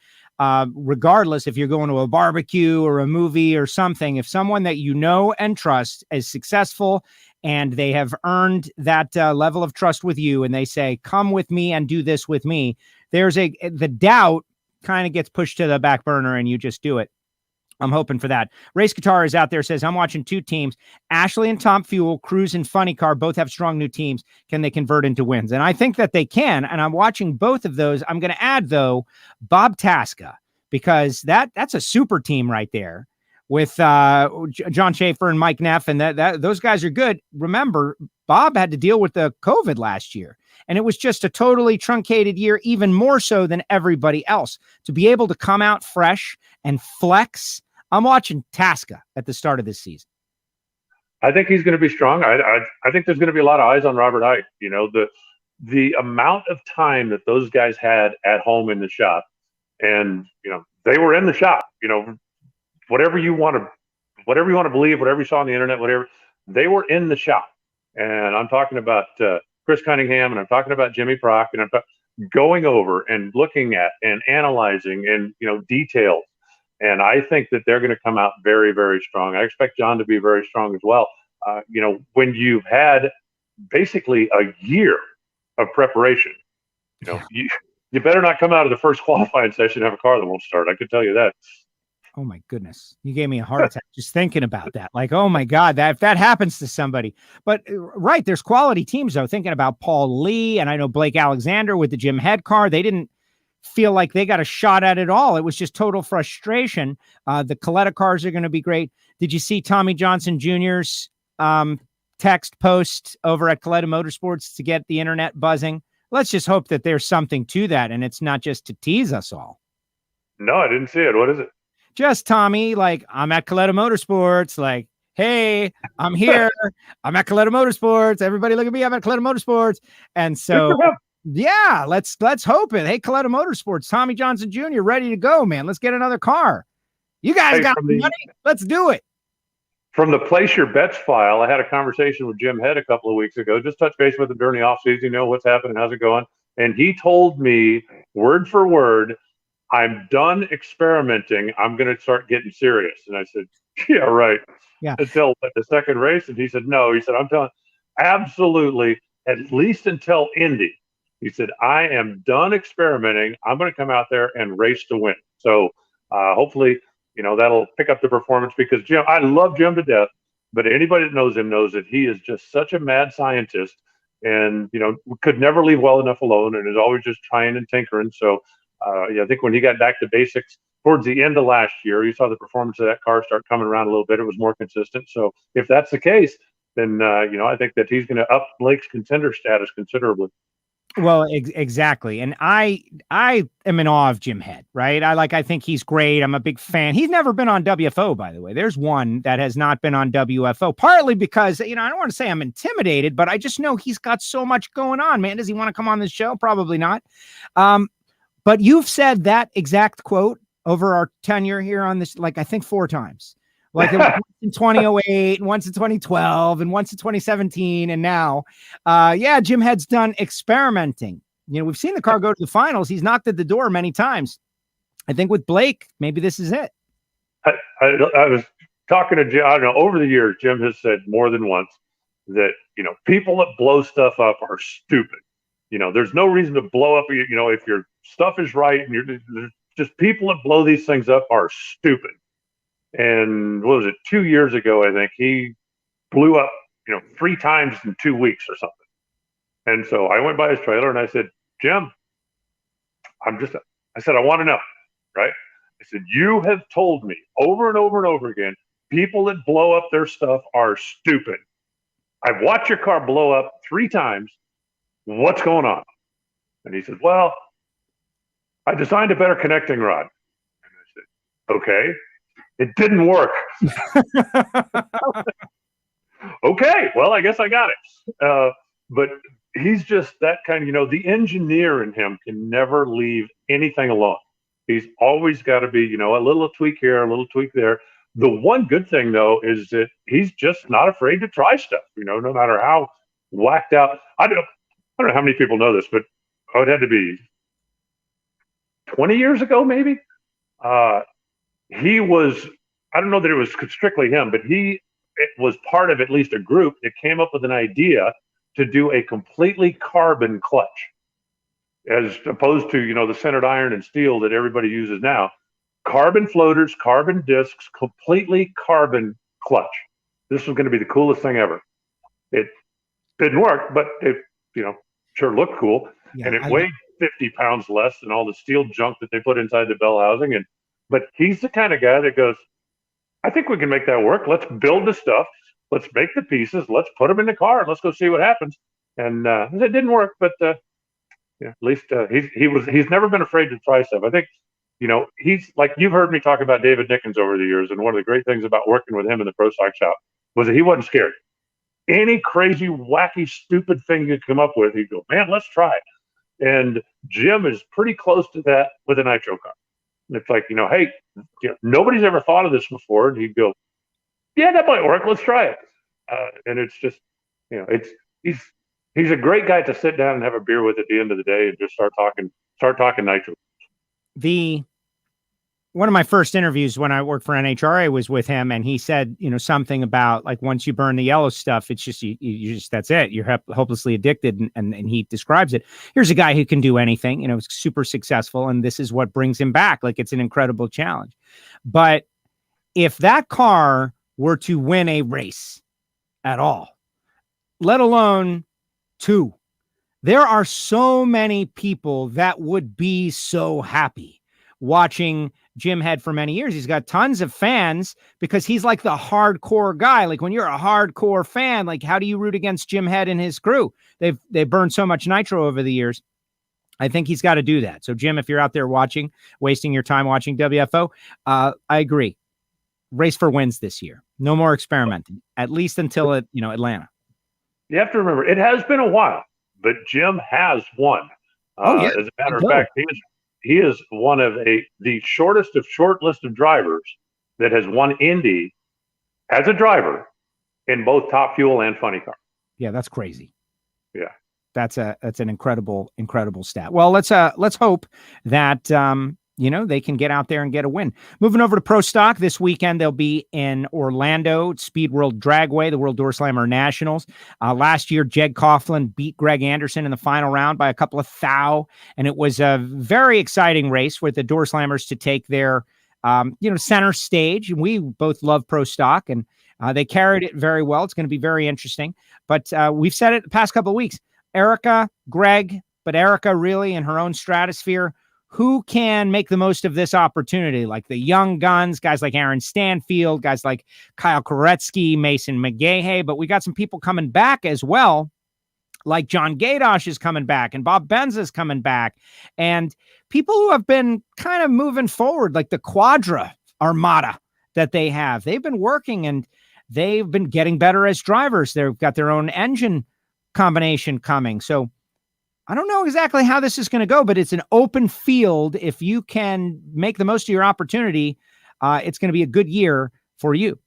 Regardless if you're going to a barbecue or a movie or something, if someone that you know and trust is successful and they have earned that level of trust with you and they say, come with me and do this with me, the doubt kind of gets pushed to the back burner and you just do it. I'm hoping for that. Race Guitar is out there, says, I'm watching two teams. Ashley and Tom Fuel, Cruise and Funny Car, both have strong new teams. Can they convert into wins? And I think that they can. And I'm watching both of those. I'm going to add, though, Bob Tasca, because that's a super team right there with John Schaefer and Mike Neff. And those guys are good. Remember, Bob had to deal with the COVID last year. And it was just a totally truncated year, even more so than everybody else. To be able to come out fresh and flex, I'm watching Tasca at the start of this season. I think he's going to be strong. I think there's going to be a lot of eyes on Robert Hite. The amount of time that those guys had at home in the shop, and they were in the shop. Whatever you want to believe, whatever you saw on the internet, whatever, they were in the shop. And I'm talking about Chris Cunningham, and I'm talking about Jimmy Prock, and I'm going over and looking at and analyzing and details. And I think that they're going to come out very, very strong. I expect John to be very strong as well. When you've had basically a year of preparation, you better not come out of the first qualifying session and have a car that won't start. I could tell you that. Oh my goodness. You gave me a heart attack just thinking about that. Like, oh my God, if that happens to somebody. But right, there's quality teams though, thinking about Paul Lee, and I know Blake Alexander with the Jim Head car. They didn't feel like they got a shot at it all. It was just total frustration. The Coletta cars are going to be great. Did you see Tommy Johnson Jr.'s text post over at Coletta Motorsports to get the internet buzzing? Let's just hope that there's something to that and it's not just to tease us all. No, I didn't see it. What is it? Just Tommy, like, I'm at Coletta Motorsports, like, hey, I'm here. I'm at Coletta Motorsports. Everybody look at me. I'm at Coletta Motorsports. And so, yeah, let's hope it. Hey, Coletta Motorsports, Tommy Johnson Jr., ready to go, man. Let's get another car. You guys got money. Let's do it. From the Place Your Bets file, I had a conversation with Jim Head a couple of weeks ago. Just touch base with him during the offseason, what's happening, how's it going? And he told me word for word, I'm done experimenting. I'm going to start getting serious. And I said, yeah, right. Yeah. Until the second race. And he said, no. He said, I'm telling absolutely, at least until Indy. He said, I am done experimenting. I'm going to come out there and race to win. So hopefully, that'll pick up the performance, because Jim, I love Jim to death, but anybody that knows him knows that he is just such a mad scientist and, could never leave well enough alone and is always just trying and tinkering. So I think when he got back to basics towards the end of last year, you saw the performance of that car start coming around a little bit. It was more consistent. So if that's the case, then, I think that he's going to up Blake's contender status considerably. Well, exactly. And I am in awe of Jim Head, right? I think he's great. I'm a big fan. He's never been on WFO, by the way. There's one that has not been on WFO, partly because, I don't want to say I'm intimidated, but I just know he's got so much going on, man. Does he want to come on this show? Probably not. But you've said that exact quote over our tenure here on this, I think 4 times. Like it was once in 2008, and once in 2012, and once in 2017, and now, Jim Head's done experimenting. We've seen the car go to the finals. He's knocked at the door many times. I think with Blake, maybe this is it. I was talking to Jim. I don't know. Over the years, Jim has said more than once that people that blow stuff up are stupid. There's no reason to blow up. If your stuff is right, and there's just people that blow these things up are stupid. And what was it, 2 years ago, I think he blew up, 3 times in 2 weeks or something. And so I went by his trailer and I said, Jim, I said, I want to know, right? I said, you have told me over and over and over again, people that blow up their stuff are stupid. I've watched your car blow up 3 times. What's going on? And he said, well, I designed a better connecting rod. And I said, okay, it didn't work. Okay, well, I guess I got it. But he's just that kind of, the engineer in him can never leave anything alone. He's always got to be, a little tweak here, a little tweak there. The one good thing, though, is that he's just not afraid to try stuff, no matter how whacked out. I don't know how many people know this, but it had to be 20 years ago, maybe. He was, I don't know that it was strictly him, but it was part of at least a group that came up with an idea to do a completely carbon clutch, as opposed to, the centered iron and steel that everybody uses now. Carbon floaters, carbon discs, completely carbon clutch. This was going to be the coolest thing ever. It didn't work, but it, sure looked cool. Yeah, and it weighed 50 pounds less than all the steel junk that they put inside the bell housing. But he's the kind of guy that goes, I think we can make that work. Let's build the stuff. Let's make the pieces. Let's put them in the car and let's go see what happens. And it didn't work, but at least he's never been afraid to try stuff. I think, he's like, you've heard me talk about David Nickens over the years, and one of the great things about working with him in the Pro Stock shop was that he wasn't scared. Any crazy, wacky, stupid thing you'd come up with, he'd go, man, let's try it. And Jim is pretty close to that with a nitro car. And it's like, hey, nobody's ever thought of this before. And he'd go, yeah, that might work. Let's try it. And it's just, he's a great guy to sit down and have a beer with at the end of the day and just start talking nitro. One of my first interviews when I worked for NHRA was with him, and he said, something about like, once you burn the yellow stuff, it's just, you just, that's it. You're hopelessly addicted. And he describes it. Here's a guy who can do anything, super successful. And this is what brings him back. Like, it's an incredible challenge. But if that car were to win a race at all, let alone 2, there are so many people that would be so happy watching Jim Head for many years. He's got tons of fans because he's like the hardcore guy. Like, when you're a hardcore fan, like, how do you root against Jim Head and his crew? They've burned so much nitro over the years. I think he's got to do that. So Jim, if you're out there wasting your time watching WFO, I agree. Race for wins this year. No more experimenting, at least until Atlanta. You have to remember, it has been a while, but Jim has won. Yeah. As a matter of fact, he is one of the shortest of short list of drivers that has won Indy as a driver in both Top Fuel and Funny Car. Yeah, that's crazy. Yeah, that's an incredible stat. Well, let's hope that they can get out there and get a win. Moving over to Pro Stock this weekend, they'll be in Orlando, Speed World Dragway, the World Door Slammer Nationals. Last year, Jed Coughlin beat Greg Anderson in the final round by a couple of thou, and it was a very exciting race with the Door Slammers to take their, center stage. And we both love Pro Stock, and they carried it very well. It's going to be very interesting. But we've said it the past couple of weeks. Erica, Greg, but Erica really in her own stratosphere. Who can make the most of this opportunity? Like the young guns, guys like Aaron Stanfield, guys like Kyle Koretsky, Mason McGahey, but we got some people coming back as well. Like John Gadosh is coming back and Bob Benz is coming back. And people who have been kind of moving forward, like the Quadra Armada that they have. They've been working and they've been getting better as drivers. They've got their own engine combination coming. So I don't know exactly how this is going to go, but it's an open field. If you can make the most of your opportunity, it's going to be a good year for you.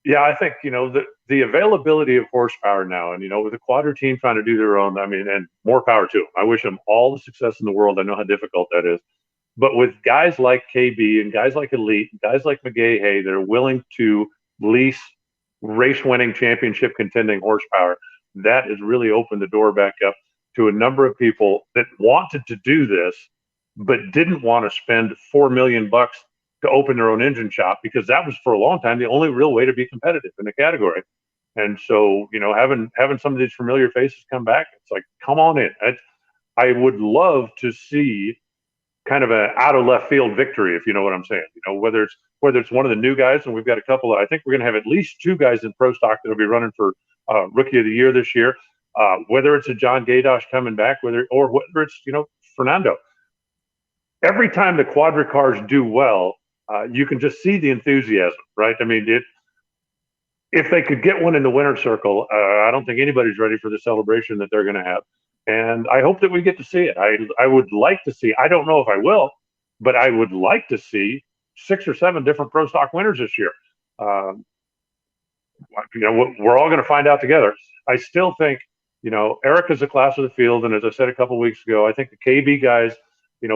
Yeah, I think, the availability of horsepower now, and, with the Quadra team trying to do their own, and more power to them. I wish them all the success in the world. I know how difficult that is. But with guys like KB and guys like Elite, guys like McGahey, that are willing to lease race-winning, championship contending horsepower, that has really opened the door back up to a number of people that wanted to do this, but didn't want to spend $4 million to open their own engine shop, because that was for a long time the only real way to be competitive in the category. And so, having some of these familiar faces come back, it's like, come on in. I would love to see kind of an out of left field victory, if you know what I'm saying. Whether it's one of the new guys, and we've got a couple. I think we're going to have at least two guys in pro stock that'll be running for Rookie of the Year this year. Whether it's a John Gadosh coming back, whether it's Fernando. Every time the quadra cars do well, you can just see the enthusiasm, right? I mean, if they could get one in the winner's circle, I don't think anybody's ready for the celebration that they're going to have. And I hope that we get to see it. I would like to see, I don't know if I will, but I would like to see 6 or 7 different pro stock winners this year. We're all going to find out together. I still think, Eric is a class of the field. And as I said a couple of weeks ago, I think the KB guys,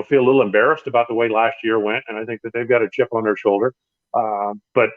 feel a little embarrassed about the way last year went. And I think that they've got a chip on their shoulder. But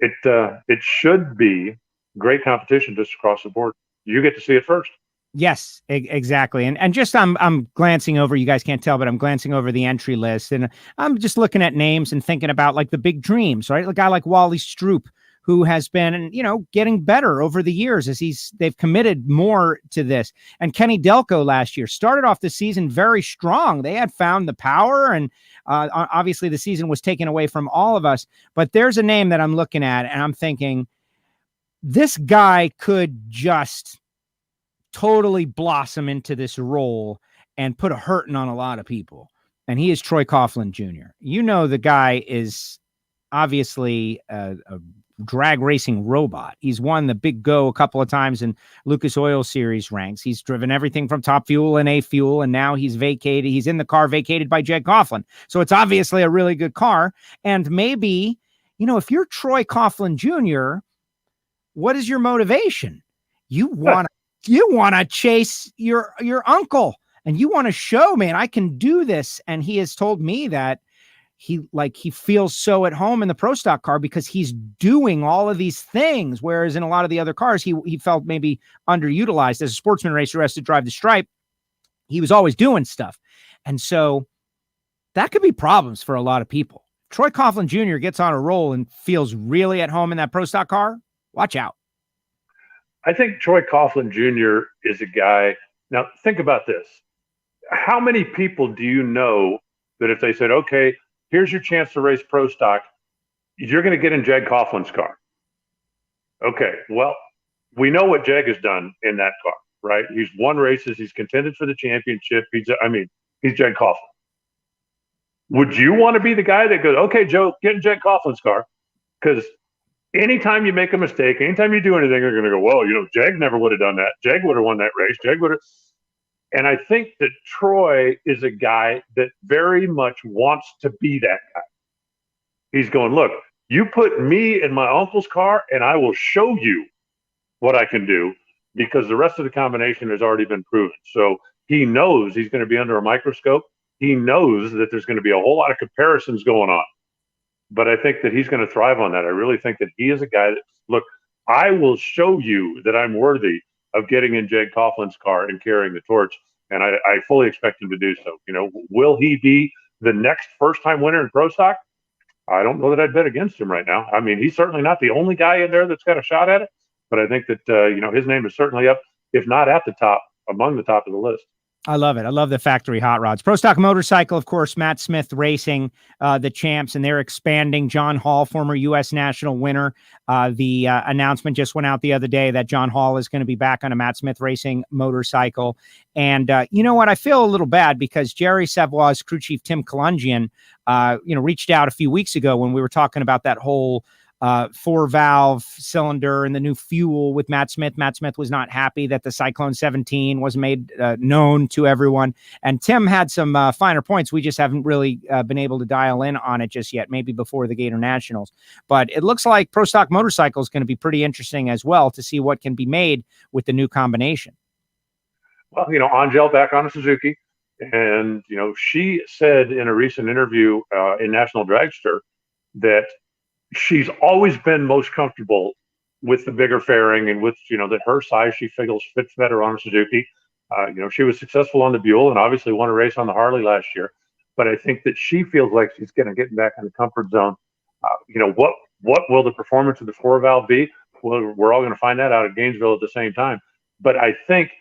it should be great competition just across the board. You get to see it first. Yes, exactly. And just I'm glancing over, you guys can't tell, but I'm glancing over the entry list, and I'm just looking at names and thinking about like the big dreams, right? A guy like Wally Stroop, who has been, getting better over the years as they've committed more to this. And Kenny Delco last year started off the season very strong. They had found the power, and obviously the season was taken away from all of us. But there's a name that I'm looking at, and I'm thinking this guy could just totally blossom into this role and put a hurting on a lot of people. And he is Troy Coughlin Jr. The guy is obviously a drag racing robot. He's won the Big Go a couple of times in Lucas Oil Series ranks. He's driven everything from Top Fuel and A Fuel, and now he's vacated. He's in the car vacated by Jed Coughlin. So it's obviously a really good car. And maybe, if you're Troy Coughlin Jr., what is your motivation? You want to chase your uncle, and you want to show, man, I can do this. And he has told me that he feels so at home in the pro stock car because he's doing all of these things. Whereas in a lot of the other cars, he felt maybe underutilized as a sportsman racer who has to drive the stripe. He was always doing stuff. And so that could be problems for a lot of people. Troy Coughlin Jr. gets on a roll and feels really at home in that pro stock car. Watch out. I think Troy Coughlin Jr. is a guy. Now, think about this. How many people do you know that if they said, okay, here's your chance to race pro stock, you're going to get in Jeg Coughlin's car? Okay, well, we know what Jeg has done in that car, right? He's won races. He's contended for the championship. He's Jeg Coughlin. Would you want to be the guy that goes, okay, Joe, get in Jeg Coughlin's car? Because anytime you make a mistake, anytime you do anything, you're going to go, well, Jag never would have done that. Jag would have won that race. Jag would have. And I think that Troy is a guy that very much wants to be that guy. He's going, look, you put me in my uncle's car and I will show you what I can do, because the rest of the combination has already been proven. So he knows he's going to be under a microscope. He knows that there's going to be a whole lot of comparisons going on. But I think that he's going to thrive on that. I really think that he is a guy that, look, I will show you that I'm worthy of getting in Jeg Coughlin's car and carrying the torch. And I fully expect him to do so. Will he be the next first-time winner in pro stock? I don't know that I'd bet against him right now. I mean, he's certainly not the only guy in there that's got a shot at it. But I think that, his name is certainly up, if not at the top, among the top of the list. I love it. I love the factory hot rods. Pro Stock Motorcycle, of course, Matt Smith Racing, the champs, and they're expanding. John Hall, former U.S. national winner. The announcement just went out the other day that John Hall is going to be back on a Matt Smith Racing motorcycle. And you know what? I feel a little bad because Jerry Savoy's crew chief, Tim Kalungian, reached out a few weeks ago when we were talking about that whole 4-valve cylinder and the new fuel with Matt Smith. Matt Smith was not happy that the Cyclone 17 was made known to everyone. And Tim had some finer points. We just haven't really been able to dial in on it just yet, maybe before the Gator Nationals. But it looks like Pro Stock Motorcycle is going to be pretty interesting as well to see what can be made with the new combination. Well, Angel back on a Suzuki. And, she said in a recent interview in National Dragster that she's always been most comfortable with the bigger fairing and with, that her size she feels fits better on a Suzuki. She was successful on the Buell and obviously won a race on the Harley last year. But I think that she feels like she's getting back in the comfort zone. What will the performance of the 4-valve be? we're all going to find that out at Gainesville at the same time. But I think,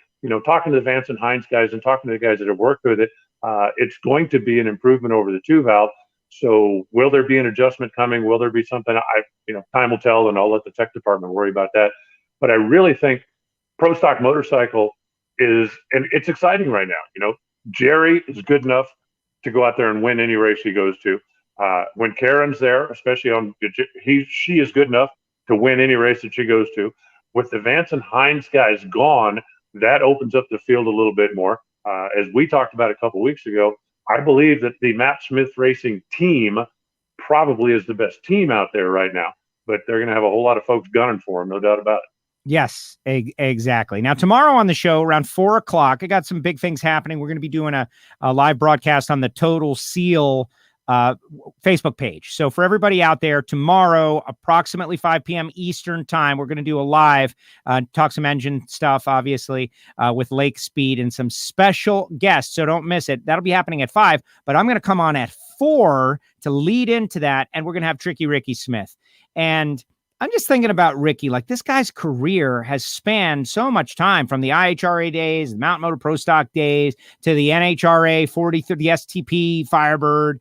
talking to the Vance and Hines guys and talking to the guys that have worked with it, it's going to be an improvement over the 2-valve. So will there be an adjustment coming? Will there be something? Time will tell, and I'll let the tech department worry about that. But I really think Pro Stock Motorcycle and it's exciting right now. Jerry is good enough to go out there and win any race he goes to. When Karen's there, especially she is good enough to win any race that she goes to. With the Vance and Hines guys gone, that opens up the field a little bit more. As we talked about a couple weeks ago, I believe that the Matt Smith Racing team probably is the best team out there right now, but they're going to have a whole lot of folks gunning for them, no doubt about it. Yes, exactly. Now, tomorrow on the show around 4:00, I got some big things happening. We're going to be doing a live broadcast on the Total Seal Facebook page. So for everybody out there, tomorrow, approximately 5 p.m. Eastern time, we're going to do a live, talk some engine stuff, obviously, with Lake Speed and some special guests. So don't miss it. That'll be happening at 5, but I'm going to come on at 4 to lead into that. And we're going to have Tricky Ricky Smith. And I'm just thinking about Ricky, like this guy's career has spanned so much time, from the IHRA days, the Mountain Motor Pro Stock days, to the NHRA 40 through the STP Firebird,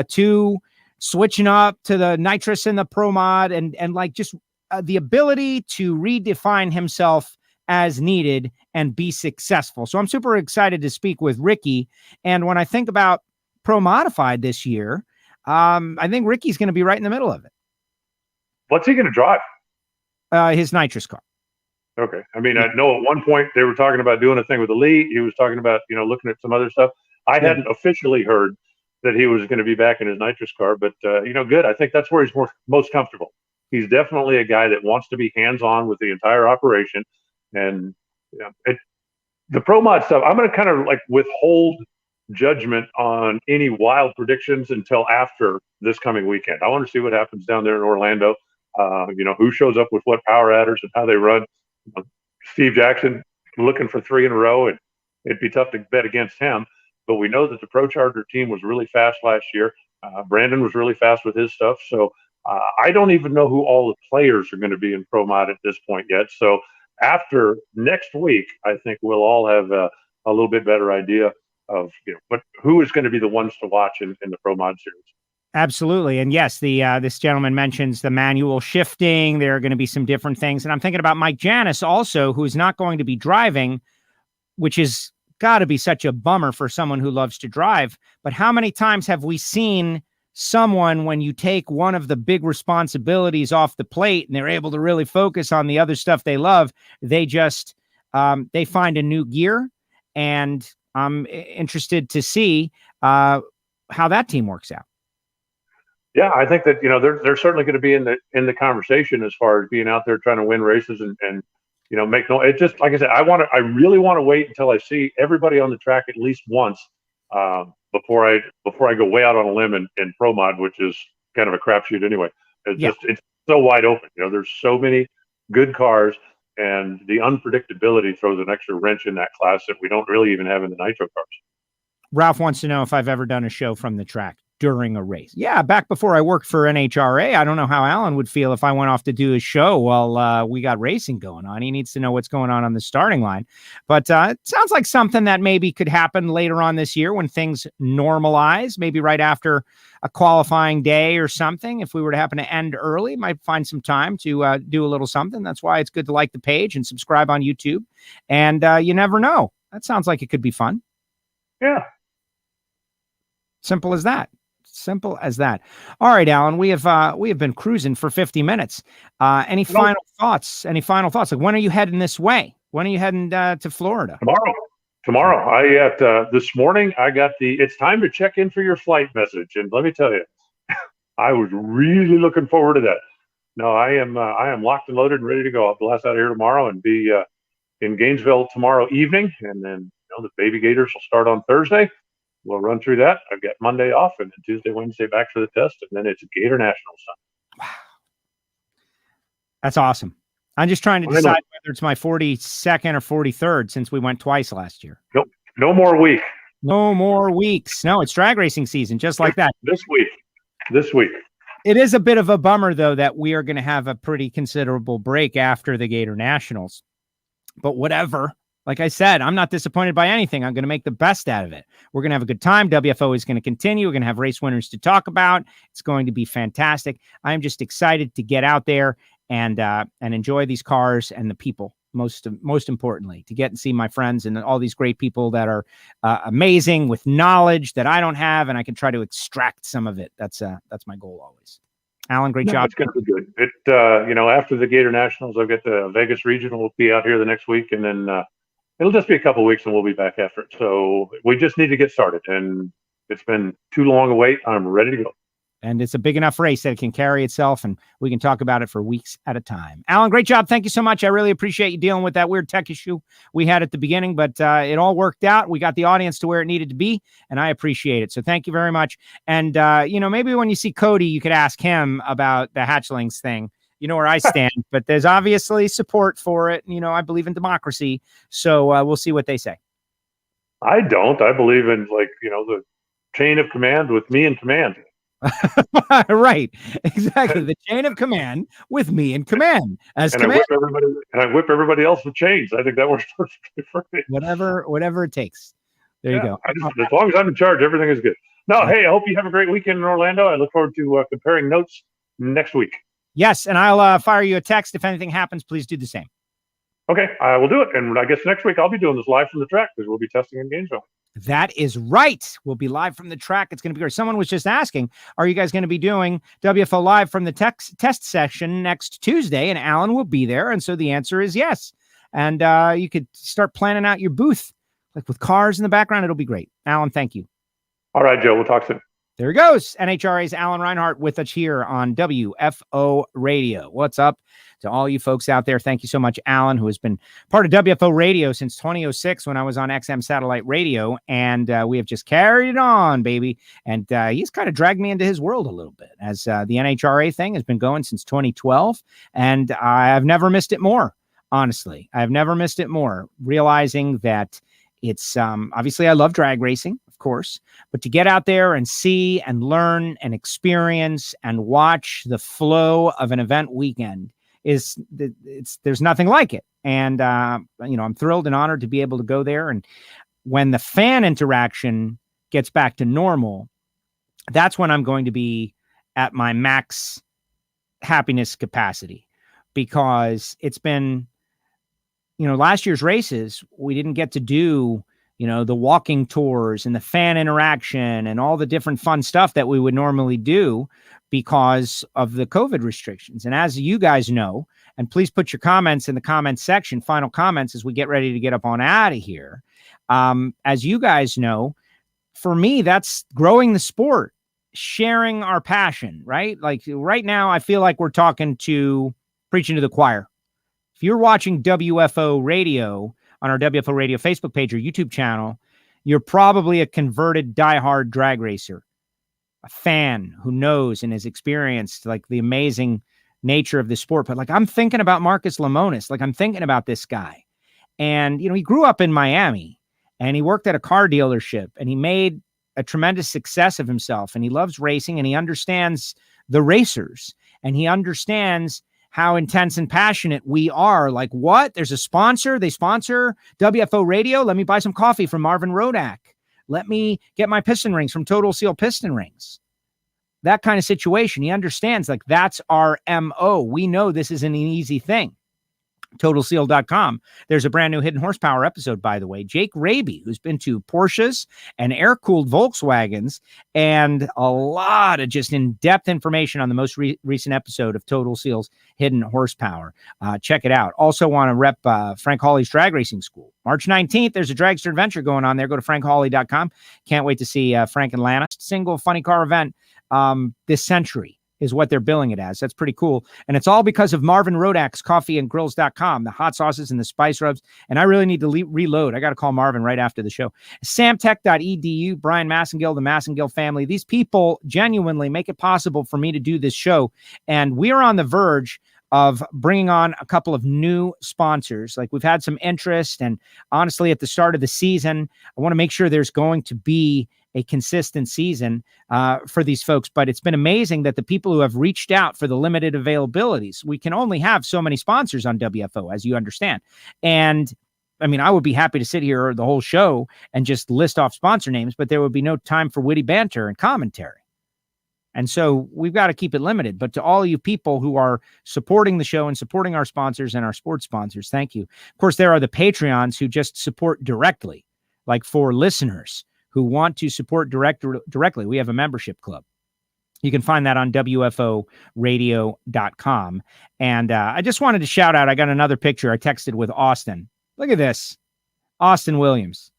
to switching up to the nitrous and the Pro Mod, and like just the ability to redefine himself as needed and be successful. So I'm super excited to speak with Ricky. And when I think about Pro Modified this year, I think Ricky's going to be right in the middle of it. What's he going to drive? His nitrous car. Okay. I mean, I know at one point they were talking about doing a thing with Elite. He was talking about, looking at some other stuff. I hadn't officially heard that he was going to be back in his nitrous car, but, good. I think that's where he's most comfortable. He's definitely a guy that wants to be hands-on with the entire operation. And the Pro Mod stuff, I'm going to kind of like withhold judgment on any wild predictions until after this coming weekend. I want to see what happens down there in Orlando. Who shows up with what power adders and how they run. Steve Jackson looking for 3 in a row, and it'd be tough to bet against him. But we know that the Pro Charger team was really fast last year. Brandon was really fast with his stuff. So I don't even know who all the players are going to be in Pro Mod at this point yet. So after next week, I think we'll all have a little bit better idea of who is going to be the ones to watch in the Pro Mod series. Absolutely. And yes, this gentleman mentions the manual shifting. There are going to be some different things. And I'm thinking about Mike Janis also, who's not going to be driving, which is got to be such a bummer for someone who loves to drive. But how many times have we seen someone, when you take one of the big responsibilities off the plate and they're able to really focus on the other stuff they love, they just, they find a new gear. And I'm interested to see how that team works out. Yeah, I think that they're certainly going to be in the conversation as far as being out there trying to win races and make no. It just, like I said, I really want to wait until I see everybody on the track at least once before I go way out on a limb in Pro Mod, which is kind of a crapshoot anyway. It's so wide open. There's so many good cars, and the unpredictability throws an extra wrench in that class that we don't really even have in the nitro cars. Ralph wants to know if I've ever done a show from the track during a race. Yeah, back before I worked for NHRA. I don't know how Alan would feel if I went off to do a show while we got racing going on. He needs to know what's going on the starting line. But it sounds like something that maybe could happen later on this year when things normalize, maybe right after a qualifying day or something. If we were to happen to end early, might find some time to do a little something. That's why it's good to like the page and subscribe on YouTube. And you never know. That sounds like it could be fun. Yeah. Simple as that. Simple as that. All right, Alan, we have been cruising for 50 minutes. Any final thoughts? Any final thoughts? Like, when are you heading this way? When are you heading to Florida? Tomorrow. This morning I got it's time to check in for your flight message. And let me tell you, I was really looking forward to that. No, I am locked and loaded and ready to go. I'll blast out of here tomorrow and be in Gainesville tomorrow evening. And then the baby Gators will start on Thursday. We'll run through that. I've got Monday off, and then Tuesday, Wednesday back for the test, and then it's Gator Nationals time. Wow. That's awesome. I'm just trying to decide whether it's my 42nd or 43rd, since we went twice last year. Nope. No more week. No more weeks. No, it's drag racing season, just like that. This week. It is a bit of a bummer, though, that we are going to have a pretty considerable break after the Gator Nationals. But whatever. Like I said, I'm not disappointed by anything. I'm going to make the best out of it. We're going to have a good time. WFO is going to continue. We're going to have race winners to talk about. It's going to be fantastic. I'm just excited to get out there and enjoy these cars and the people. Most importantly, to get and see my friends and all these great people that are amazing with knowledge that I don't have, and I can try to extract some of it. That's my goal always. Alan, great job. It's going to be good. After the Gator Nationals, I've got the Vegas Regional will be out here the next week, and then it'll just be a couple of weeks, and we'll be back after it. So we just need to get started, and it's been too long a wait. I'm ready to go. And it's a big enough race that it can carry itself, and we can talk about it for weeks at a time. Alan, great job. Thank you so much. I really appreciate you dealing with that weird tech issue we had at the beginning, but it all worked out. We got the audience to where it needed to be, and I appreciate it. So thank you very much. And, maybe when you see Cody, you could ask him about the hatchlings thing. You know where I stand, but there's obviously support for it. I believe in democracy. So we'll see what they say. I don't. I believe in, the chain of command with me in command. Right, exactly. The chain of command with me in command as command. I whip everybody else with chains. I think that works perfectly for me. Whatever it takes. There you go. As long as I'm in charge, everything is good. No, hey, I hope you have a great weekend in Orlando. I look forward to comparing notes next week. Yes, and I'll fire you a text if anything happens. Please do the same. Okay, I will do it. And I guess next week I'll be doing this live from the track because we'll be testing in Gainesville. That is right. We'll be live from the track. It's going to be great. Someone was just asking, are you guys going to be doing WFO live from the test session next Tuesday? And Alan will be there. And so the answer is yes. And you could start planning out your booth, like with cars in the background. It'll be great. Alan, thank you. All right, Joe. We'll talk soon. There he goes. NHRA's Alan Reinhart with us here on WFO Radio. What's up to all you folks out there? Thank you so much, Alan, who has been part of WFO Radio since 2006 when I was on XM Satellite Radio. And we have just carried it on, baby. And he's kind of dragged me into his world a little bit as the NHRA thing has been going since 2012. And I've never missed it more, honestly. I've never missed it more, realizing that it's obviously I love drag racing, of course, but to get out there and see and learn and experience and watch the flow of an event weekend there's nothing like it. And, I'm thrilled and honored to be able to go there. And when the fan interaction gets back to normal, that's when I'm going to be at my max happiness capacity, because it's been, last year's races, we didn't get to do, the walking tours and the fan interaction and all the different fun stuff that we would normally do because of the COVID restrictions. And as you guys know, and please put your comments in the comments section, final comments as we get ready to get up on out of here. As you guys know, for me, that's growing the sport, sharing our passion, right? Like right now, I feel like we're preaching to the choir. If you're watching WFO Radio on our WFO Radio Facebook page or YouTube channel, you're probably a converted diehard drag racer, a fan who knows and has experienced like the amazing nature of the sport. But like, I'm thinking about Marcus Lemonis. Like I'm thinking about this guy. And, he grew up in Miami and he worked at a car dealership and he made a tremendous success of himself. And he loves racing and he understands the racers and he understands how intense and passionate we are. Like, what? There's a sponsor. They sponsor WFO Radio. Let me buy some coffee from Marvin Rodak. Let me get my piston rings from Total Seal Piston Rings. That kind of situation. He understands, like, that's our MO. We know this isn't an easy thing. TotalSeal.com. There's a brand new Hidden Horsepower episode, by the way. Jake Raby, who's been to Porsches and air-cooled Volkswagens, and a lot of just in-depth information on the most recent episode of Total Seal's Hidden Horsepower. Check it out. Also want to rep Frank Hawley's Drag Racing School. March 19th, there's a Dragster adventure going on there. Go to frankhawley.com. Can't wait to see Frank and Lana. Single funny car event this century is what they're billing it as. That's pretty cool. And it's all because of Marvin Rodak's coffeeandgrills.com, the hot sauces and the spice rubs. And I really need to reload. I got to call Marvin right after the show. Samtech.edu, Brian Massengill, the Massengill family. These people genuinely make it possible for me to do this show. And we are on the verge of bringing on a couple of new sponsors. Like, we've had some interest. And honestly, at the start of the season, I want to make sure there's going to be a consistent season for these folks. But it's been amazing that the people who have reached out for the limited availabilities, we can only have so many sponsors on WFO, as you understand. And I mean, I would be happy to sit here the whole show and just list off sponsor names, but there would be no time for witty banter and commentary. And so we've got to keep it limited. But to all you people who are supporting the show and supporting our sponsors and our sports sponsors, thank you. Of course, there are the Patreons who just support directly, like for listeners who want to support directly. We have a membership club. You can find that on WFOradio.com. And I just wanted to shout out, I got another picture I texted with Austin. Look at this. Austin Williams.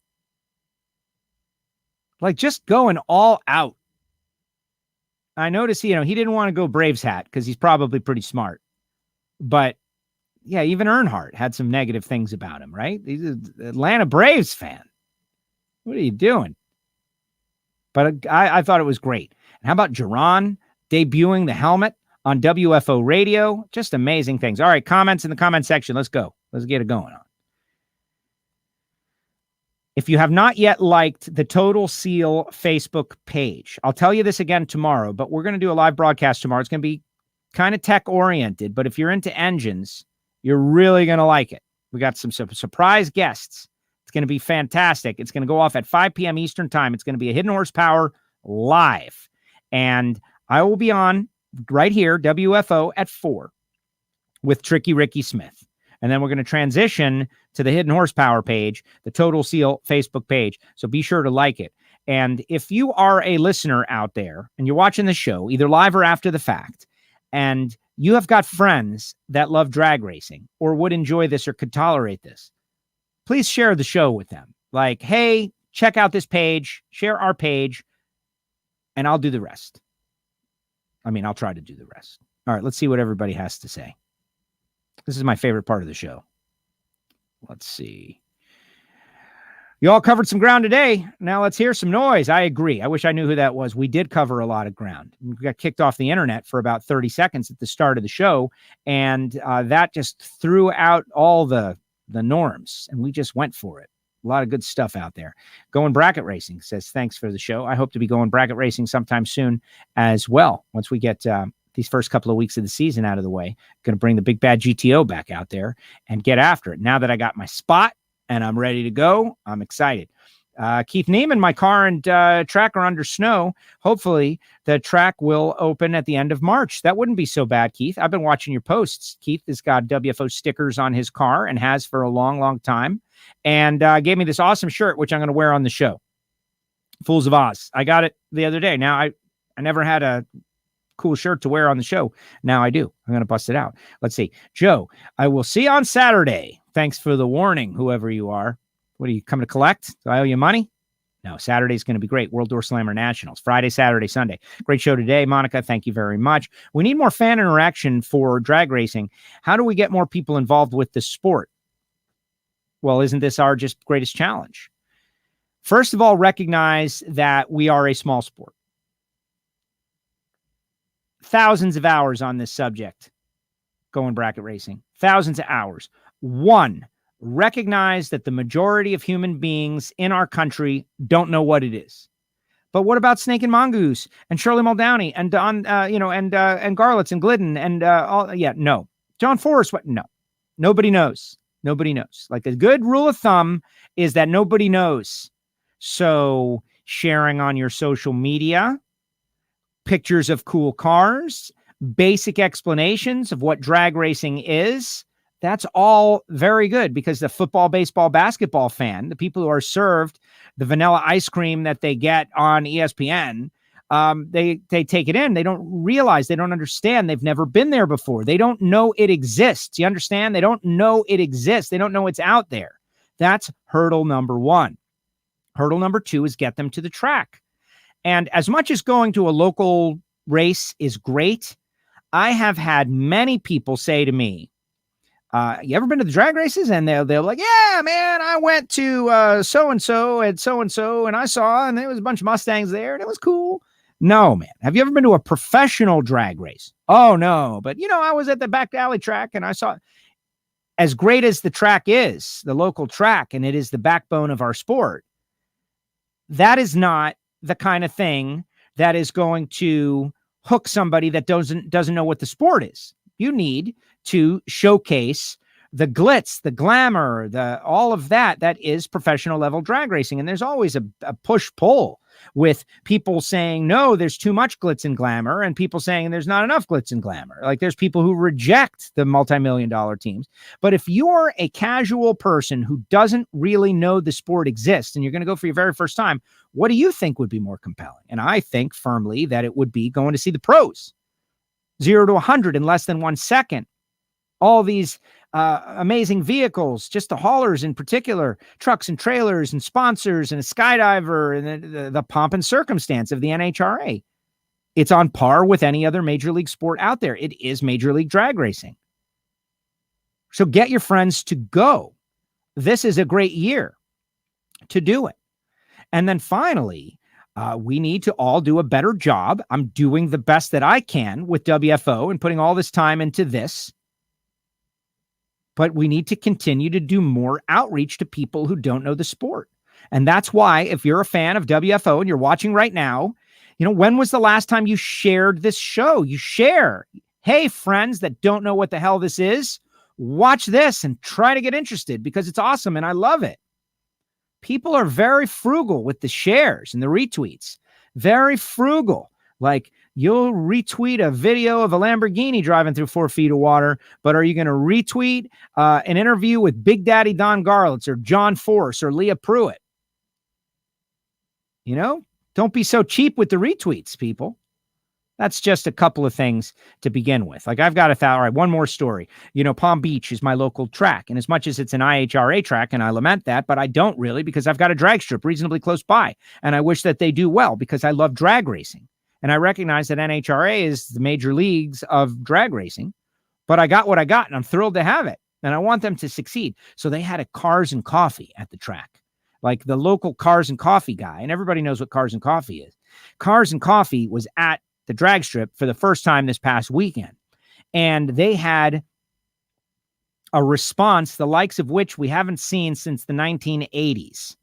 Like just going all out. I noticed, he didn't want to go Braves hat because he's probably pretty smart. But yeah, even Reinhart had some negative things about him, right? He's an Atlanta Braves fan. What are you doing? But I thought it was great. And how about Jerron debuting the helmet on WFO Radio? Just amazing things. All right, comments in the comment section. Let's go. Let's get it going on. If you have not yet liked the Total Seal Facebook page, I'll tell you this again tomorrow, but we're going to do a live broadcast tomorrow. It's going to be kind of tech-oriented, but if you're into engines, you're really going to like it. We got some surprise guests. It's going to be fantastic. It's going to go off at 5 p.m. Eastern Time. It's going to be a Hidden Horsepower live. And I will be on right here, WFO, at 4 with Tricky Ricky Smith. And then we're going to transition to the Hidden Horsepower page, the Total Seal Facebook page. So be sure to like it. And if you are a listener out there and you're watching the show, either live or after the fact, and you have got friends that love drag racing or would enjoy this or could tolerate this, please share the show with them. Like, hey, check out this page, share our page, and I'll do the rest. I mean, I'll try to do the rest. All right, let's see what everybody has to say. This is my favorite part of the show. Let's see. You all covered some ground today. Now let's hear some noise. I agree. I wish I knew who that was. We did cover a lot of ground. We got kicked off the internet for about 30 seconds at the start of the show, and that just threw out all the norms, and we just went for it. A lot of good stuff out there. Going Bracket Racing says, thanks for the show. I hope to be going bracket racing sometime soon as well. Once we get these first couple of weeks of the season out of the way, going to bring the big bad GTO back out there and get after it. Now that I got my spot and I'm ready to go, I'm excited. Keith Neiman, my car and track are under snow. Hopefully the track will open at the end of March. That wouldn't be so bad, Keith. I've been watching your posts. Keith has got WFO stickers on his car and has for a long, long time. And gave me this awesome shirt, which I'm going to wear on the show. Fools of Oz. I got it the other day. Now, I never had a cool shirt to wear on the show. Now I do. I'm going to bust it out. Let's see. Joe, I will see you on Saturday. Thanks for the warning, whoever you are. What are you coming to collect? Do I owe you money? No, Saturday's going to be great. World Door Slammer Nationals. Friday, Saturday, Sunday. Great show today, Monica. Thank you very much. We need more fan interaction for drag racing. How do we get more people involved with the sport? Well, isn't this our just greatest challenge? First of all, recognize that we are a small sport. Thousands of hours on this subject. Going bracket racing. Thousands of hours. One, recognize that the majority of human beings in our country don't know what it is. But what about Snake and Mongoose and Shirley Muldowney and Don, and Garlitz and Glidden and all? Yeah, no. John Forrest, what? No, nobody knows. Nobody knows. Like a good rule of thumb is that nobody knows. So sharing on your social media, pictures of cool cars, basic explanations of what drag racing is. That's all very good because the football, baseball, basketball fan, the people who are served the vanilla ice cream that they get on ESPN, they take it in. They don't realize, they don't understand. They've never been there before. They don't know it exists. You understand? They don't know it exists. They don't know it's out there. That's hurdle number one. Hurdle number two is get them to the track. And as much as going to a local race is great, I have had many people say to me, you ever been to the drag races? And they're like, yeah, man, I went to so-and-so at so-and-so and I saw, and there was a bunch of Mustangs there and it was cool. No, man. Have you ever been to a professional drag race? Oh, no. But, I was at the back alley track and I saw, as great as the track is, the local track, and it is the backbone of our sport, that is not the kind of thing that is going to hook somebody that doesn't know what the sport is. You need to showcase the glitz, the glamour, all of that is professional level drag racing. And there's always a push-pull with people saying, no, there's too much glitz and glamour, and people saying there's not enough glitz and glamour. Like, there's people who reject the multi-million-dollar teams. But if you're a casual person who doesn't really know the sport exists and you're going to go for your very first time, what do you think would be more compelling? And I think firmly that it would be going to see the pros. 0 to 100 in less than 1 second. All these amazing vehicles, just the haulers in particular, trucks and trailers and sponsors and a skydiver, and the pomp and circumstance of the NHRA. It's on par with any other major league sport out there. It is major league drag racing. So get your friends to go. This is a great year to do it. And then finally, we need to all do a better job. I'm doing the best that I can with WFO and putting all this time into this. But we need to continue to do more outreach to people who don't know the sport. And that's why, if you're a fan of WFO and you're watching right now, when was the last time you shared this show? You share. Hey, friends that don't know what the hell this is, watch this and try to get interested, because it's awesome and I love it. People are very frugal with the shares and the retweets. Very frugal. Like, you'll retweet a video of a Lamborghini driving through 4 feet of water, but are you going to retweet an interview with Big Daddy Don Garlitz or John Force or Leah Pruitt? Don't be so cheap with the retweets, people. That's just a couple of things to begin with. Like, I've got all right, one more story. Palm Beach is my local track. And as much as it's an IHRA track, and I lament that, but I don't really, because I've got a drag strip reasonably close by. And I wish that they do well, because I love drag racing. And I recognize that NHRA is the major leagues of drag racing, but I got what I got and I'm thrilled to have it. And I want them to succeed. So they had a Cars and Coffee at the track, like the local Cars and Coffee guy. And everybody knows what Cars and Coffee is. Cars and Coffee was at the drag strip for the first time this past weekend. And they had a response, the likes of which we haven't seen since the 1980s.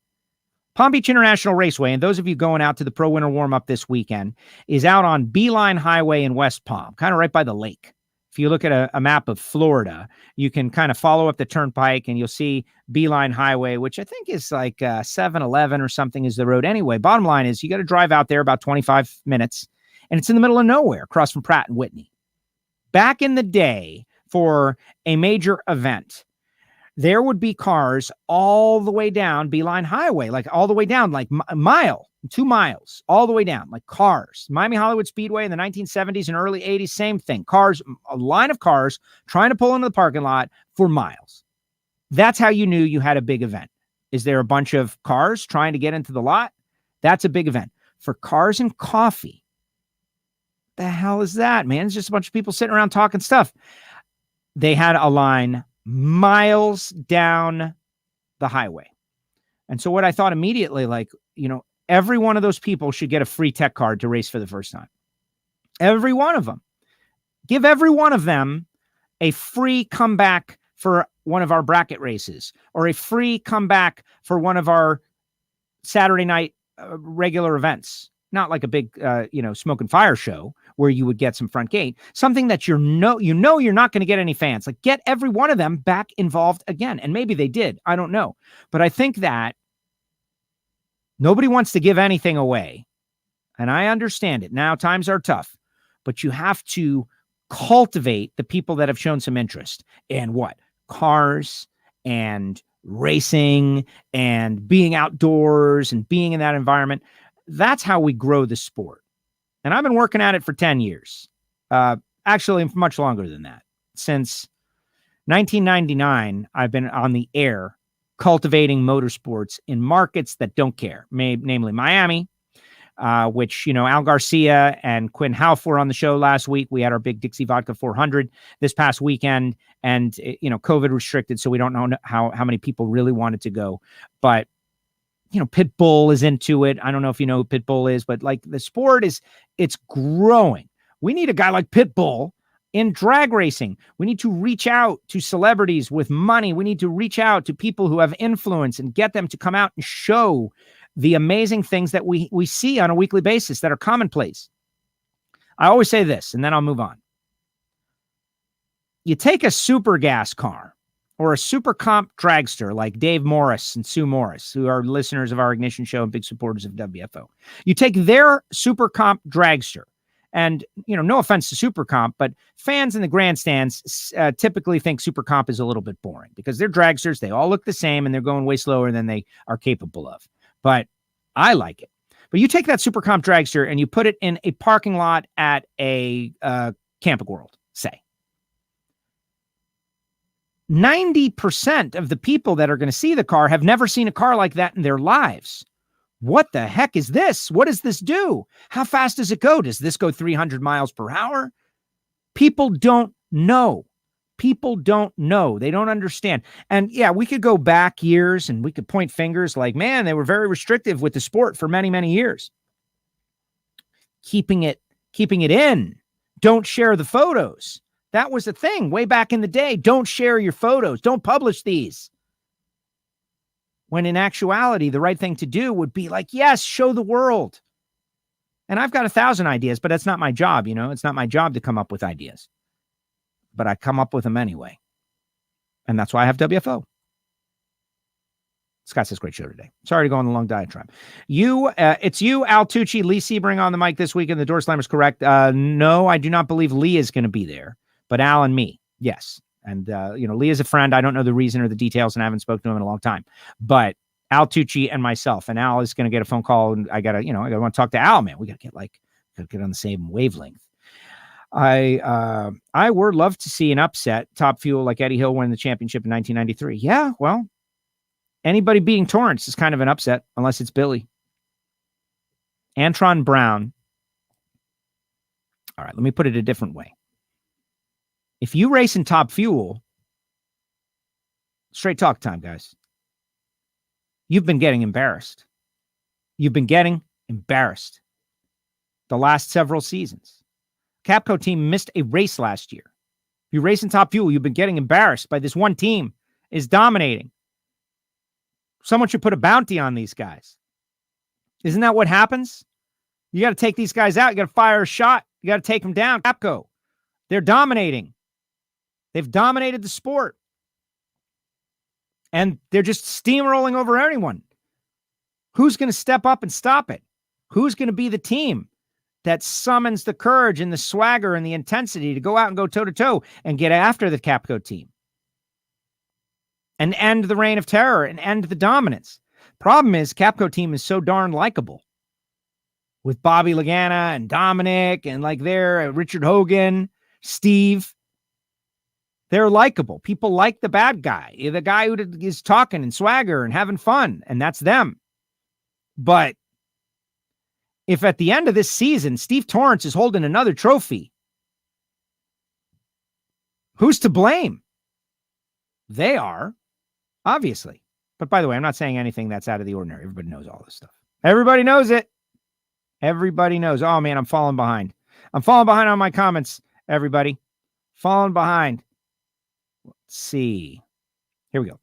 Palm Beach International Raceway, and those of you going out to the Pro Winter Warm-Up this weekend, is out on Beeline Highway in West Palm, kind of right by the lake. If you look at a map of Florida, you can kind of follow up the turnpike and you'll see Beeline Highway, which I think is like 7-Eleven or something is the road. Anyway, bottom line is you got to drive out there about 25 minutes, and it's in the middle of nowhere, across from Pratt and Whitney. Back in the day, for a major event, there would be cars all the way down Beeline Highway, like all the way down, like a mile, 2 miles, all the way down, like cars. Miami Hollywood Speedway in the 1970s and early 80s, same thing. Cars, a line of cars trying to pull into the parking lot for miles. That's how you knew you had a big event. Is there a bunch of cars trying to get into the lot? That's a big event. For Cars and Coffee, the hell is that, man? It's just a bunch of people sitting around talking stuff. They had a line miles down the highway. And so what I thought immediately, every one of those people should get a free tech card to race for the first time. Every one of them. Give every one of them a free comeback for one of our bracket races, or a free comeback for one of our Saturday night regular events. Not like a big, smoke and fire show where you would get some front gate. Something that you're not going to get any fans. Like, get every one of them back involved again. And maybe they did. I don't know. But I think that nobody wants to give anything away. And I understand it. Now, times are tough. But you have to cultivate the people that have shown some interest in what? Cars and racing and being outdoors and being in that environment. That's how we grow the sport. And I've been working at it for 10 years. Actually, much longer than that. Since 1999, I've been on the air cultivating motorsports in markets that don't care, namely Miami, which, Al Garcia and Quinn Houff were on the show last week. We had our big Dixie Vodka 400 this past weekend, and, COVID restricted, so we don't know how many people really wanted to go. But Pitbull is into it. I don't know if you know who Pitbull is, but like the sport it's growing. We need a guy like Pitbull in drag racing. We need to reach out to celebrities with money. We need to reach out to people who have influence and get them to come out and show the amazing things that we see on a weekly basis that are commonplace. I always say this, and then I'll move on. You take a super gas car or a super comp dragster like Dave Morris and Sue Morris, who are listeners of our Ignition show and big supporters of WFO. You take their super comp dragster, and, no offense to super comp, but fans in the grandstands typically think super comp is a little bit boring because they're dragsters. They all look the same and they're going way slower than they are capable of. But I like it. But you take that super comp dragster and you put it in a parking lot at a Camping World, say. 90% of the people that are going to see the car have never seen a car like that in their lives. What the heck is this? What does this do? How fast does it go? Does this go 300 miles per hour? People don't know. People don't know. They don't understand. And yeah, we could go back years and we could point fingers like, man, they were very restrictive with the sport for many, many years. Keeping it in. Don't share the photos. That was a thing way back in the day. Don't share your photos. Don't publish these. When in actuality, the right thing to do would be like, yes, show the world. And I've got 1,000 ideas, but that's not my job. It's not my job to come up with ideas, but I come up with them anyway. And that's why I have WFO. Scott says, great show today. Sorry to go on the long diatribe. It's you, Al Tucci, Lee Sebring on the mic this week, and the Door Slammer's correct. No, I do not believe Lee is going to be there. But Al and me, yes. And, Lee is a friend. I don't know the reason or the details, and I haven't spoken to him in a long time. But Al Tucci and myself, and Al is going to get a phone call, and I want to talk to Al, man. We got to get on the same wavelength. I would love to see an upset, Top Fuel, like Eddie Hill winning the championship in 1993. Yeah, well, anybody beating Torrance is kind of an upset, unless it's Billy. Antron Brown. All right, let me put it a different way. If you race in Top Fuel, straight talk time, guys, you've been getting embarrassed. You've been getting embarrassed the last several seasons. Capco team missed a race last year. If you race in Top Fuel, you've been getting embarrassed by this one team is dominating. Someone should put a bounty on these guys. Isn't that what happens? You got to take these guys out. You got to fire a shot. You got to take them down. Capco, they're dominating. They've dominated the sport. And they're just steamrolling over anyone. Who's going to step up and stop it? Who's going to be the team that summons the courage and the swagger and the intensity to go out and go toe-to-toe and get after the Capco team? And end the reign of terror and end the dominance. Problem is, Capco team is so darn likable. With Bobby Lagana and Dominic and Richard Hogan, Steve. They're likable. People like the bad guy, the guy who is talking and swagger and having fun, and that's them. But if at the end of this season, Steve Torrance is holding another trophy, who's to blame? They are, obviously. But by the way, I'm not saying anything that's out of the ordinary. Everybody knows all this stuff. Everybody knows it. Everybody knows. Oh, man, I'm falling behind. I'm falling behind on my comments, everybody. Falling behind. Let's see. Here we go.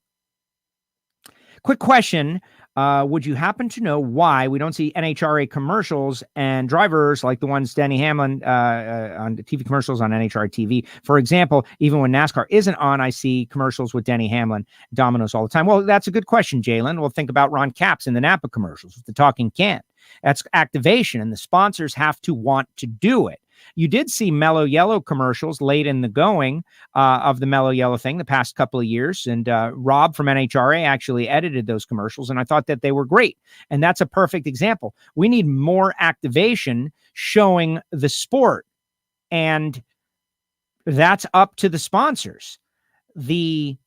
Quick question. Would you happen to know why we don't see NHRA commercials and drivers like the ones Denny Hamlin on the TV commercials on NHRA TV? For example, even when NASCAR isn't on, I see commercials with Denny Hamlin, Domino's all the time. Well, that's a good question, Jalen. Well, think about Ron Capps in the Napa commercials with the talking can. That's activation, and the sponsors have to want to do it. You did see Mellow Yellow commercials late in the going of the Mellow Yellow thing the past couple of years. And Rob from NHRA actually edited those commercials, and I thought that they were great. And that's a perfect example. We need more activation showing the sport, and that's up to the sponsors. The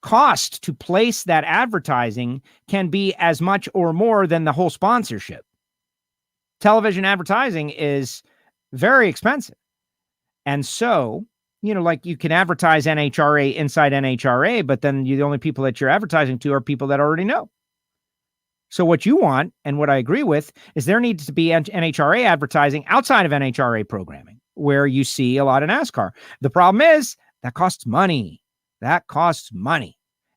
cost to place that advertising can be as much or more than the whole sponsorship. Television advertising is very expensive. And so, you can advertise NHRA inside NHRA, but then the only people that you're advertising to are people that already know. So what you want, and what I agree with, is there needs to be NHRA advertising outside of NHRA programming where you see a lot of NASCAR. The problem is that costs money.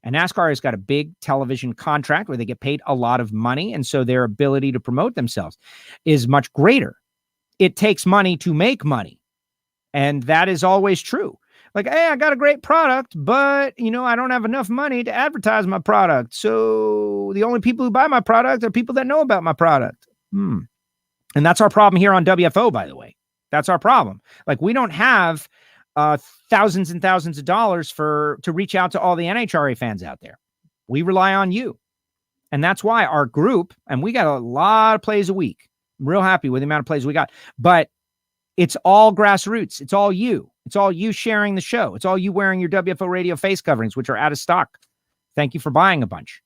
And And NASCAR has got a big television contract where they get paid a lot of money. And so their ability to promote themselves is much greater. It takes money to make money. And that is always true. Like, hey, I got a great product, but, I don't have enough money to advertise my product. So the only people who buy my product are people that know about my product. And that's our problem here on WFO, by the way. That's our problem. Like, we don't have thousands and thousands of dollars to reach out to all the NHRA fans out there. We rely on you. And that's why our group, and we got a lot of plays a week. I'm real happy with the amount of plays we got, but it's all grassroots. It's all you. It's all you sharing the show. It's all you wearing your WFO radio face coverings, which are out of stock. Thank you for buying a bunch.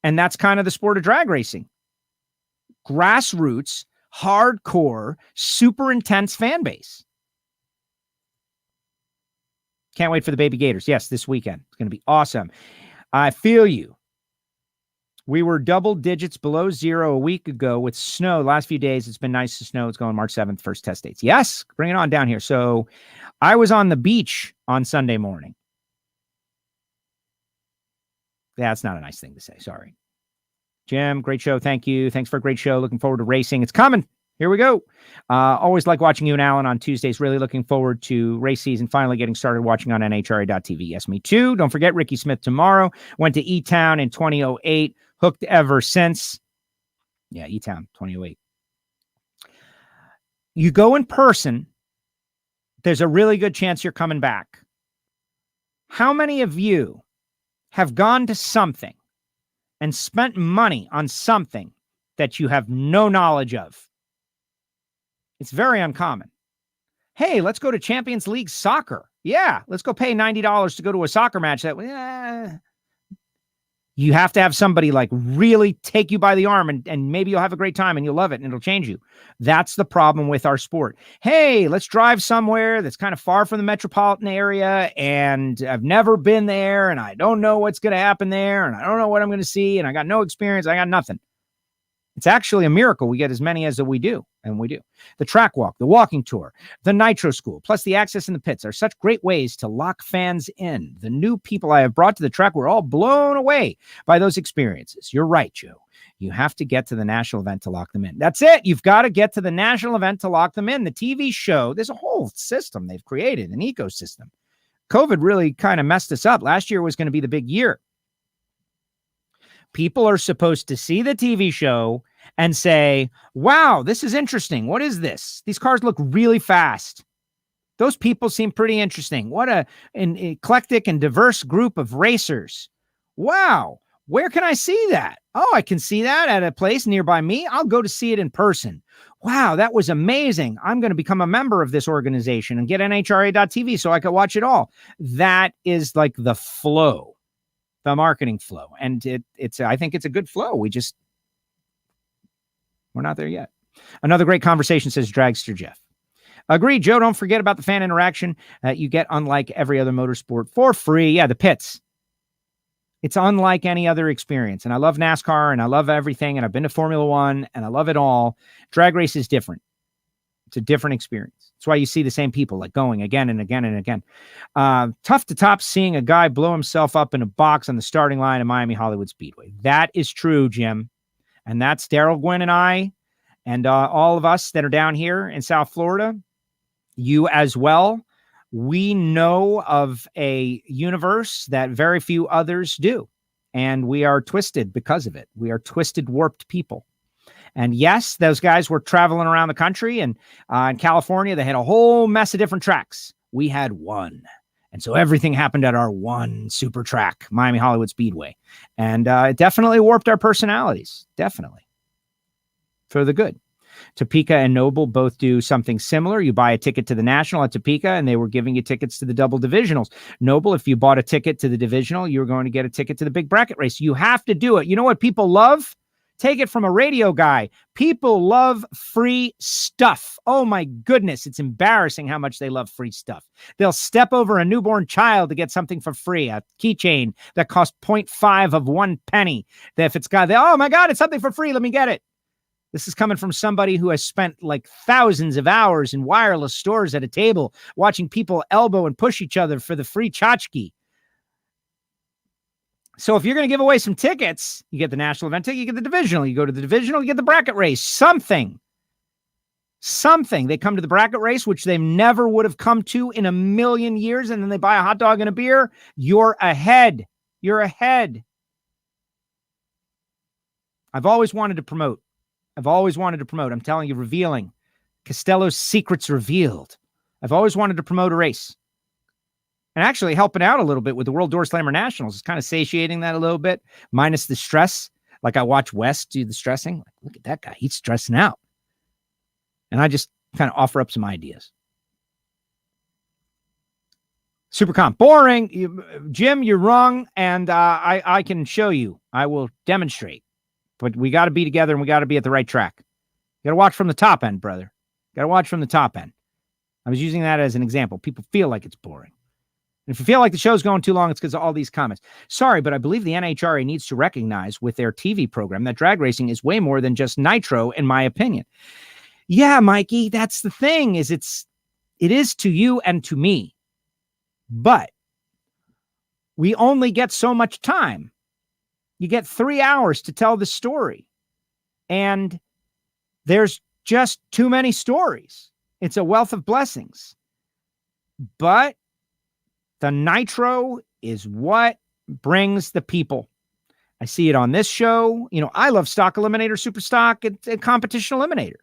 And that's kind of the sport of drag racing. Grassroots, hardcore, super intense fan base. Can't wait for the baby Gators. Yes, this weekend. It's going to be awesome. I feel you. We were double digits below zero a week ago with snow. Last few days, it's been nice to snow. It's going March 7th, first test dates. Yes, bring it on down here. So I was on the beach on Sunday morning. That's not a nice thing to say. Sorry. Jim, great show. Thank you. Thanks for a great show. Looking forward to racing. It's coming. Here we go. Always like watching you and Alan on Tuesdays. Really looking forward to race season finally getting started watching on NHRA.tv. Yes, me too. Don't forget Ricky Smith tomorrow. Went to E-Town in 2008. Hooked ever since. Yeah, E-Town 2008. You go in person, there's a really good chance you're coming back. How many of you have gone to something and spent money on something that you have no knowledge of? It's very uncommon. Hey, let's go to Champions League soccer. Yeah, let's go pay $90 to go to a soccer match. You have to have somebody like really take you by the arm and maybe you'll have a great time and you'll love it and it'll change you. That's the problem with our sport. Hey, let's drive somewhere that's kind of far from the metropolitan area and I've never been there and I don't know what's going to happen there and I don't know what I'm going to see and I got no experience. I got nothing. It's actually a miracle we get as many as we do, and we do. The track walk, the walking tour, the Nitro School, plus the access in the pits are such great ways to lock fans in. The new people I have brought to the track were all blown away by those experiences. You're right, Joe. You have to get to the national event to lock them in. That's it. You've got to get to the national event to lock them in. The TV show, there's a whole system they've created, an ecosystem. COVID really kind of messed us up. Last year was going to be the big year. People are supposed to see the TV show and say, wow, this is interesting. What is this? These cars look really fast. Those people seem pretty interesting. What an eclectic and diverse group of racers. Wow. Where can I see that? Oh, I can see that at a place nearby me. I'll go to see it in person. Wow, that was amazing. I'm going to become a member of this organization and get NHRA.tv so I can watch it all. That is like the flow. The marketing flow. And I think it's a good flow. We're not there yet. Another great conversation, says Dragster Jeff. Agreed, Joe. Don't forget about the fan interaction you get unlike every other motorsport for free. Yeah, the pits. It's unlike any other experience. And I love NASCAR and I love everything. And I've been to Formula One and I love it all. Drag race is different. It's a different experience. That's why you see the same people like going again and again and again. Tough to top seeing a guy blow himself up in a box on the starting line at Miami Hollywood Speedway. That is true, Jim. And that's Daryl Gwynn and I and all of us that are down here in South Florida. You as well. We know of a universe that very few others do. And we are twisted because of it. We are twisted, warped people. And yes, those guys were traveling around the country and in California, they had a whole mess of different tracks. We had one. And so everything happened at our one super track, Miami Hollywood Speedway. And it definitely warped our personalities. Definitely. For the good. Topeka and Noble both do something similar. You buy a ticket to the National at Topeka, and they were giving you tickets to the double divisionals. Noble, if you bought a ticket to the divisional, you were going to get a ticket to the big bracket race. You have to do it. You know what people love? Take it from a radio guy. People love free stuff. Oh my goodness. It's embarrassing how much they love free stuff. They'll step over a newborn child to get something for free. A keychain that costs 0.5 of 1 penny. That if it's got, oh my God, it's something for free. Let me get it. This is coming from somebody who has spent like thousands of hours in wireless stores at a table, watching people elbow and push each other for the free tchotchke. So if you're going to give away some tickets, you get the national event ticket, you get the divisional. You go to the divisional, you get the bracket race. Something. They come to the bracket race, which they never would have come to in a million years, and then they buy a hot dog and a beer. You're ahead. I've always wanted to promote. I'm telling you, revealing. Castello's secrets revealed. I've always wanted to promote a race. And actually helping out a little bit with the World Door Slammer Nationals is kind of satiating that a little bit, minus the stress. Like I watch Wes do the stressing. Like, look at that guy. He's stressing out. And I just kind of offer up some ideas. Super comp. Boring. Jim, you're wrong. And I can show you. I will demonstrate. But we got to be together and we got to be at the right track. You got to watch from the top end, brother. Got to watch from the top end. I was using that as an example. People feel like it's boring. And if you feel like the show's going too long, it's because of all these comments. Sorry, but I believe the NHRA needs to recognize with their TV program that drag racing is way more than just nitro, in my opinion. Yeah, Mikey, that's the thing, it is to you and to me. But we only get so much time. You get 3 hours to tell the story. And there's just too many stories. It's a wealth of blessings. But the nitro is what brings the people. I see it on this show. I love Stock Eliminator, Super Stock, and Competition Eliminator.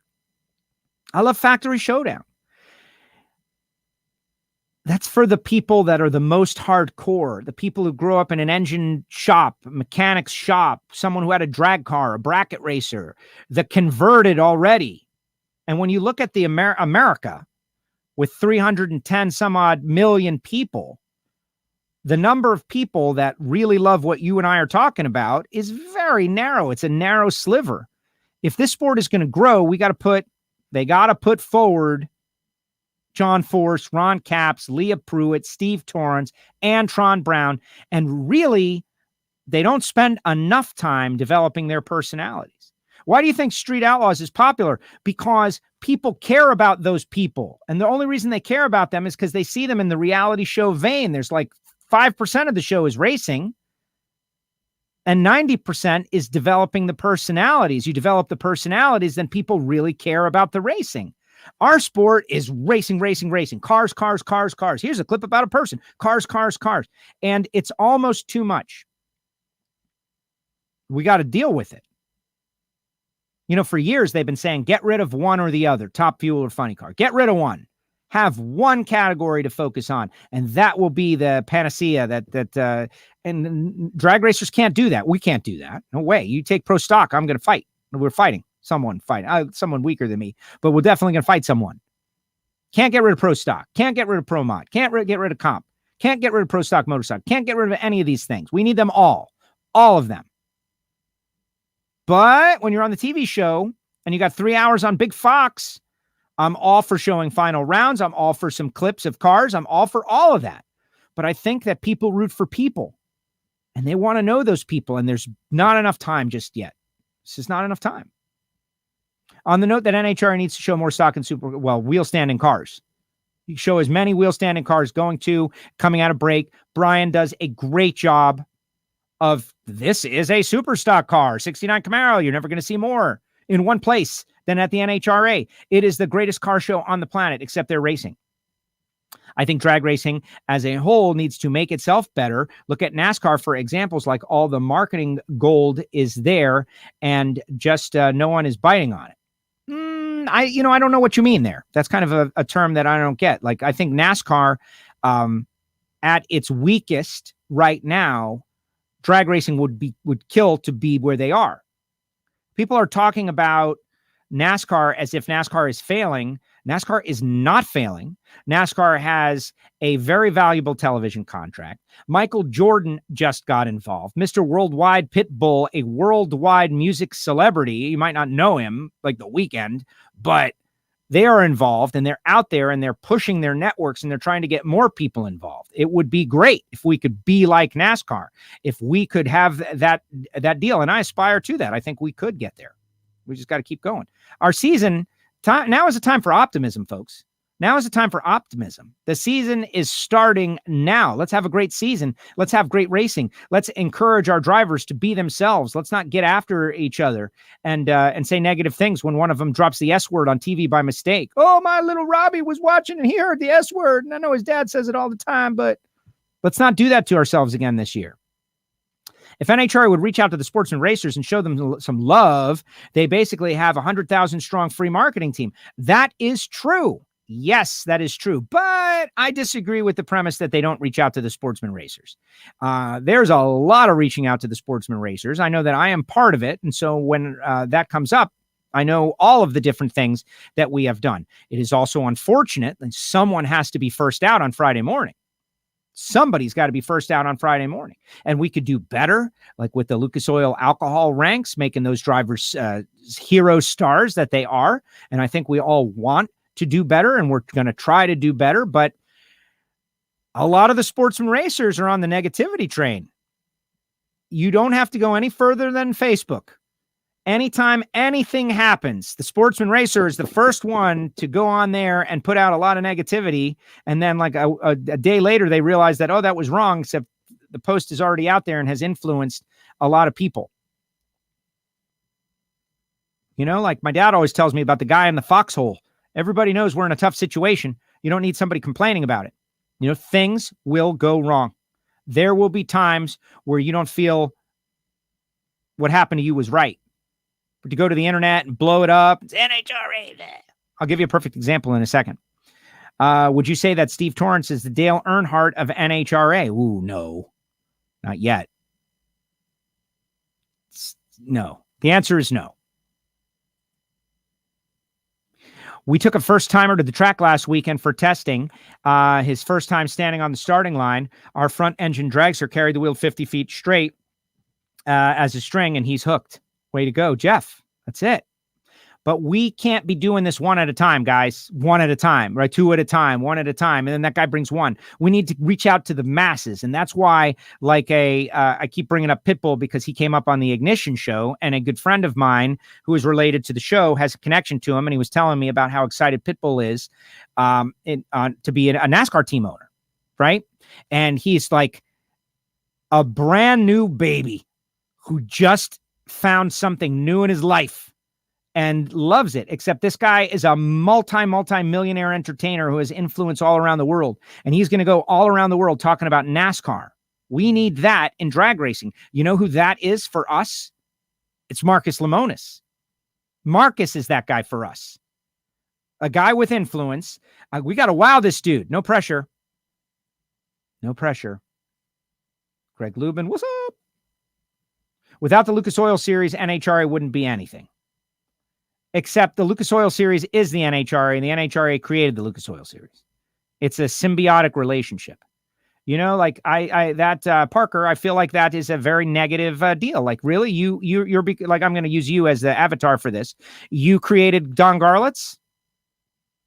I love Factory Showdown. That's for the people that are the most hardcore, the people who grew up in an engine shop, mechanic's shop, someone who had a drag car, a bracket racer, the converted already. And when you look at the America with 310 some odd million people, the number of people that really love what you and I are talking about is very narrow. It's a narrow sliver. If this sport is going to grow, they got to put forward John Force, Ron Capps, Leah Pruitt, Steve Torrance, Antron Brown. And really, they don't spend enough time developing their personalities. Why do you think Street Outlaws is popular? Because people care about those people. And the only reason they care about them is because they see them in the reality show vein. There's like 5% of the show is racing. And 90% is developing the personalities. You develop the personalities, then people really care about the racing. Our sport is racing. Cars. Here's a clip about a person. Cars. And it's almost too much. We got to deal with it. For years, they've been saying, get rid of one or the other, Top Fuel or Funny Car. Get rid of one. Have one category to focus on, and that will be the panacea and drag racers can't do that. We can't do that. No way. You take pro stock, I'm going to fight. We're fighting. Someone weaker than me, but we're definitely going to fight someone. Can't get rid of pro stock. Can't get rid of pro mod. Can't get rid of comp. Can't get rid of pro stock motorcycle. Can't get rid of any of these things. We need them all of them. But when you're on the TV show and you got 3 hours on Big Fox, I'm all for showing final rounds. I'm all for some clips of cars. I'm all for all of that. But I think that people root for people and they want to know those people. And there's not enough time just yet. This is not enough time. On the note that NHRA needs to show more stock and wheel standing cars. You show as many wheel standing cars coming out of break. Brian does a great job of, this is a super stock car, 69 Camaro. You're never going to see more in one place than at the NHRA. It is the greatest car show on the planet, except they're racing. I think drag racing as a whole needs to make itself better. Look at NASCAR for examples, like all the marketing gold is there and just no one is biting on it. I don't know what you mean there. That's kind of a term that I don't get. Like, I think NASCAR at its weakest right now, drag racing would kill to be where they are. People are talking about NASCAR as if NASCAR is failing. NASCAR is not failing. NASCAR has a very valuable television contract. Michael Jordan just got involved. Mr. Worldwide Pitbull, a worldwide music celebrity. You might not know him, like The Weeknd, but they are involved and they're out there and they're pushing their networks and they're trying to get more people involved. It would be great if we could be like NASCAR, if we could have that deal. And I aspire to that. I think we could get there. We just got to keep going. Our season now is a time for optimism, folks. Now is the time for optimism. The season is starting now. Let's have a great season. Let's have great racing. Let's encourage our drivers to be themselves. Let's not get after each other and say negative things when one of them drops the S word on TV by mistake. Oh, my little Robbie was watching and he heard the S word. And I know his dad says it all the time, but let's not do that to ourselves again this year. If NHRA would reach out to the sportsman racers and show them some love, they basically have a 100,000 strong free marketing team. That is true. Yes, that is true. But I disagree with the premise that they don't reach out to the sportsman racers. There's a lot of reaching out to the sportsman racers. I know that I am part of it. And so when that comes up, I know all of the different things that we have done. It is also unfortunate that someone has to be first out on Friday morning. Somebody's got to be first out on Friday morning. And we could do better, like with the Lucas Oil alcohol ranks, making those drivers hero stars that they are. And I think we all want to do better, and we're going to try to do better. But a lot of the sportsman racers are on the negativity train. You don't have to go any further than Facebook. Anytime anything happens, the sportsman racer is the first one to go on there and put out a lot of negativity. And then like a day later, they realize that, oh, that was wrong, except the post is already out there and has influenced a lot of people. You know, like my dad always tells me about the guy in the foxhole. Everybody knows we're in a tough situation. You don't need somebody complaining about it. You know, things will go wrong. There will be times where you don't feel what happened to you was right. But to go to the internet and blow it up, it's NHRA. I'll give you a perfect example in a second. Would you say that Steve Torrance is the Dale Earnhardt of NHRA? Ooh, no, not yet. No. The answer is no. We took a first-timer to the track last weekend for testing. His first time standing on the starting line. Our front engine dragster carried the wheel 50 feet straight as a string, and he's hooked. Way to go, Jeff. That's it. But we can't be doing this one at a time, guys. One at a time, right? Two at a time, one at a time. And then that guy brings one. We need to reach out to the masses. And that's why, like I keep bringing up Pitbull because he came up on the Ignition show, and a good friend of mine who is related to the show has a connection to him. And he was telling me about how excited Pitbull is to be a NASCAR team owner, right? And he's like a brand new baby who just found something new in his life and loves it, except this guy is a multi-millionaire entertainer who has influence all around the world. And he's going to go all around the world talking about NASCAR. We need that in drag racing. You know who that is for us? It's Marcus Lemonis. Marcus is that guy for us. A guy with influence. We got to wow this dude. No pressure. No pressure. Greg Lubin, what's up? Without the Lucas Oil Series, NHRA wouldn't be anything. Except the Lucas Oil Series is the NHRA, and the NHRA created the Lucas Oil Series. It's a symbiotic relationship. You know, like Parker, I feel like that is a very negative deal. Like, really, you're like, I'm going to use you as the avatar for this. You created Don Garlitz.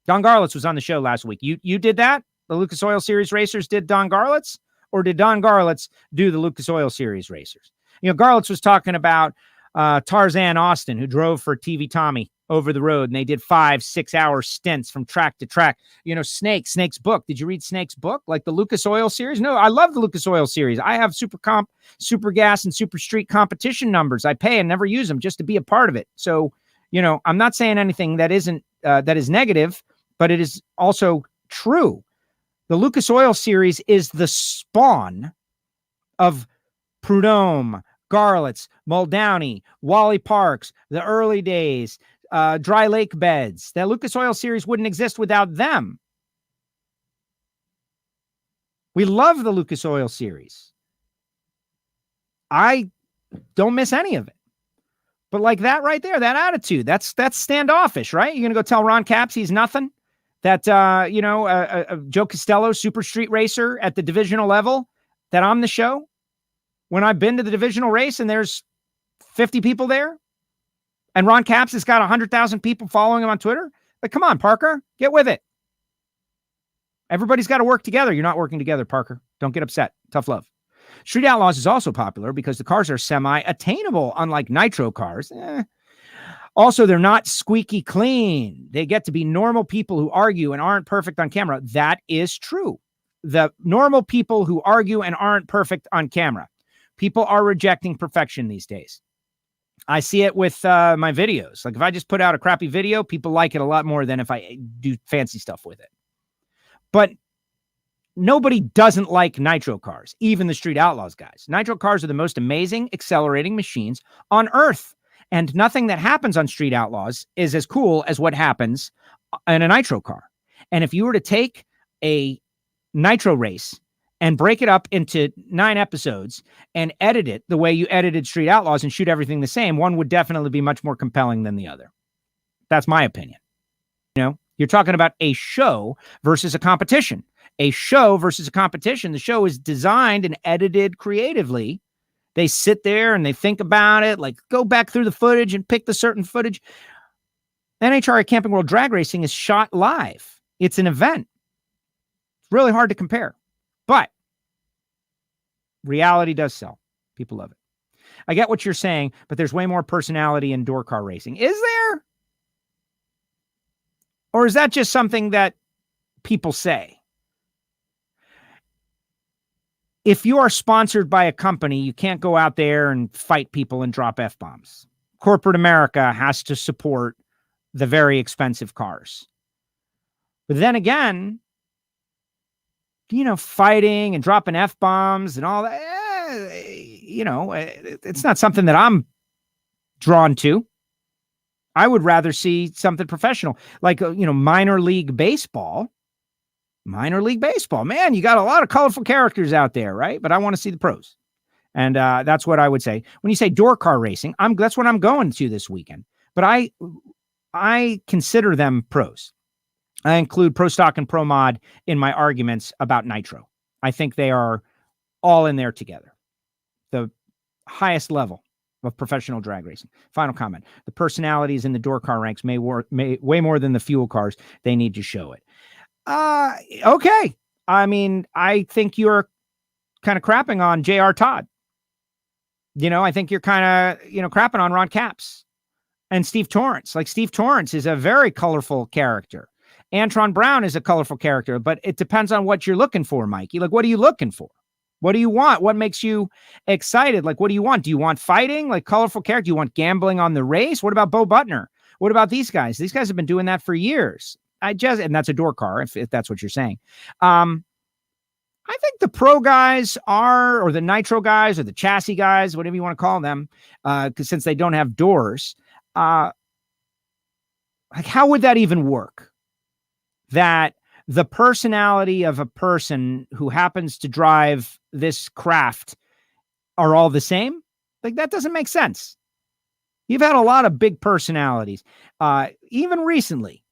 Don Garlitz was on the show last week. You did that? The Lucas Oil Series racers did Don Garlitz, or did Don Garlitz do the Lucas Oil Series racers? You know, Garlitz was talking about Tarzan Austin, who drove for TV Tommy over the road, and they did 5-6 hour stints from track to track. You know, Snake's book. Did you read Snake's book? Like the Lucas Oil Series? No, I love the Lucas Oil Series. I have Super Comp, Super Gas, and Super Street competition numbers. I pay and never use them just to be a part of it. So, you know, I'm not saying anything that isn't that is negative, but it is also true. The Lucas Oil Series is the spawn of Prudhomme, Garlitz, Muldowney, Wally Parks, the early days, dry lake beds. That Lucas Oil Series wouldn't exist without them. We love the Lucas Oil Series. I don't miss any of it. But like that right there, that attitude, that's standoffish, right? You're going to go tell Ron Capps he's nothing? That, Joe Castello, super street racer at the divisional level, that I'm the show? When I've been to the divisional race and there's 50 people there, and Ron Capps has got 100,000 people following him on Twitter. Like, come on, Parker, get with it. Everybody's got to work together. You're not working together, Parker. Don't get upset. Tough love. Street Outlaws is also popular because the cars are semi-attainable, unlike nitro cars. Also, they're not squeaky clean. They get to be normal people who argue and aren't perfect on camera. That is true. The normal people who argue and aren't perfect on camera. People are rejecting perfection these days. I see it with my videos. Like if I just put out a crappy video, people like it a lot more than if I do fancy stuff with it. But nobody doesn't like nitro cars, even the Street Outlaws guys. Nitro cars are the most amazing accelerating machines on earth. And nothing that happens on Street Outlaws is as cool as what happens in a nitro car. And if you were to take a nitro race and break it up into 9 episodes and edit it the way you edited Street Outlaws and shoot everything the same, one would definitely be much more compelling than the other. That's my opinion. You know, you're talking about a show versus a competition. A show versus a competition. The show is designed and edited creatively. They sit there and they think about it, like go back through the footage and pick the certain footage. NHRA Camping World Drag Racing is shot live. It's an event. It's really hard to compare. But reality does sell. People love it. I get what you're saying, but there's way more personality in door car racing. Is there? Or is that just something that people say? If you are sponsored by a company, you can't go out there and fight people and drop F-bombs. Corporate America has to support the very expensive cars. But then again, you know, fighting and dropping F-bombs and all that, you know, it's not something that I'm drawn to. I would rather see something professional, like, you know, minor league baseball. Minor league baseball, man, you got a lot of colorful characters out there, right? But I want to see the pros. And that's what I would say. When you say door car racing, that's what I'm going to this weekend. But I consider them pros. I include Pro Stock and Pro Mod in my arguments about Nitro. I think they are all in there together. The highest level of professional drag racing. Final comment. The personalities in the door car ranks may way more than the fuel cars. They need to show it. Okay. I mean, I think you're kind of crapping on J.R. Todd. You know, I think you're kind of, you know, crapping on Ron Capps and Steve Torrance. Like Steve Torrance is a very colorful character. Antron Brown is a colorful character, but it depends on what you're looking for, Mikey. Like, what are you looking for? What do you want? What makes you excited? Like, what do you want? Do you want fighting? Like colorful character? Do you want gambling on the race? What about Bo Butner? What about these guys? These guys have been doing that for years. And that's a door car, if that's what you're saying. I think the pro guys are, or the nitro guys, or the chassis guys, whatever you want to call them, because since they don't have doors, like how would that even work? That the personality of a person who happens to drive this craft are all the same? Like that doesn't make sense. You've had a lot of big personalities, even recently.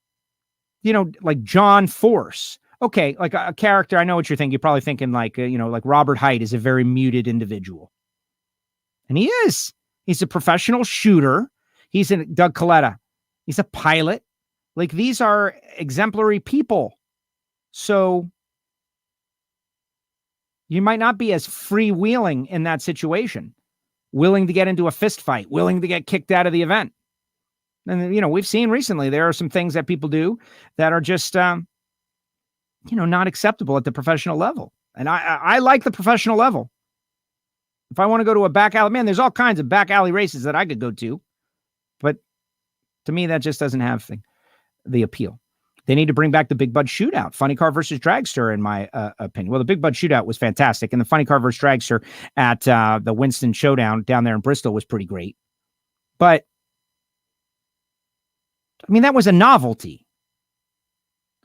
You know, like John Force. Okay, like a character, I know what you're thinking. You're probably thinking like, you know, like Robert Height is a very muted individual. And he is. He's a professional shooter. He's a Doug Coletta. He's a pilot. Like these are exemplary people. So you might not be as freewheeling in that situation, willing to get into a fist fight, willing to get kicked out of the event. And, you know, we've seen recently, there are some things that people do that are just, you know, not acceptable at the professional level. And I like the professional level. If I want to go to a back alley, man, there's all kinds of back alley races that I could go to. But to me, that just doesn't have the appeal. They need to bring back the Big Bud Shootout, Funny Car versus Dragster, in my opinion. Well, the Big Bud Shootout was fantastic. And the Funny Car versus Dragster at the Winston Showdown down there in Bristol was pretty great. But I mean, that was a novelty.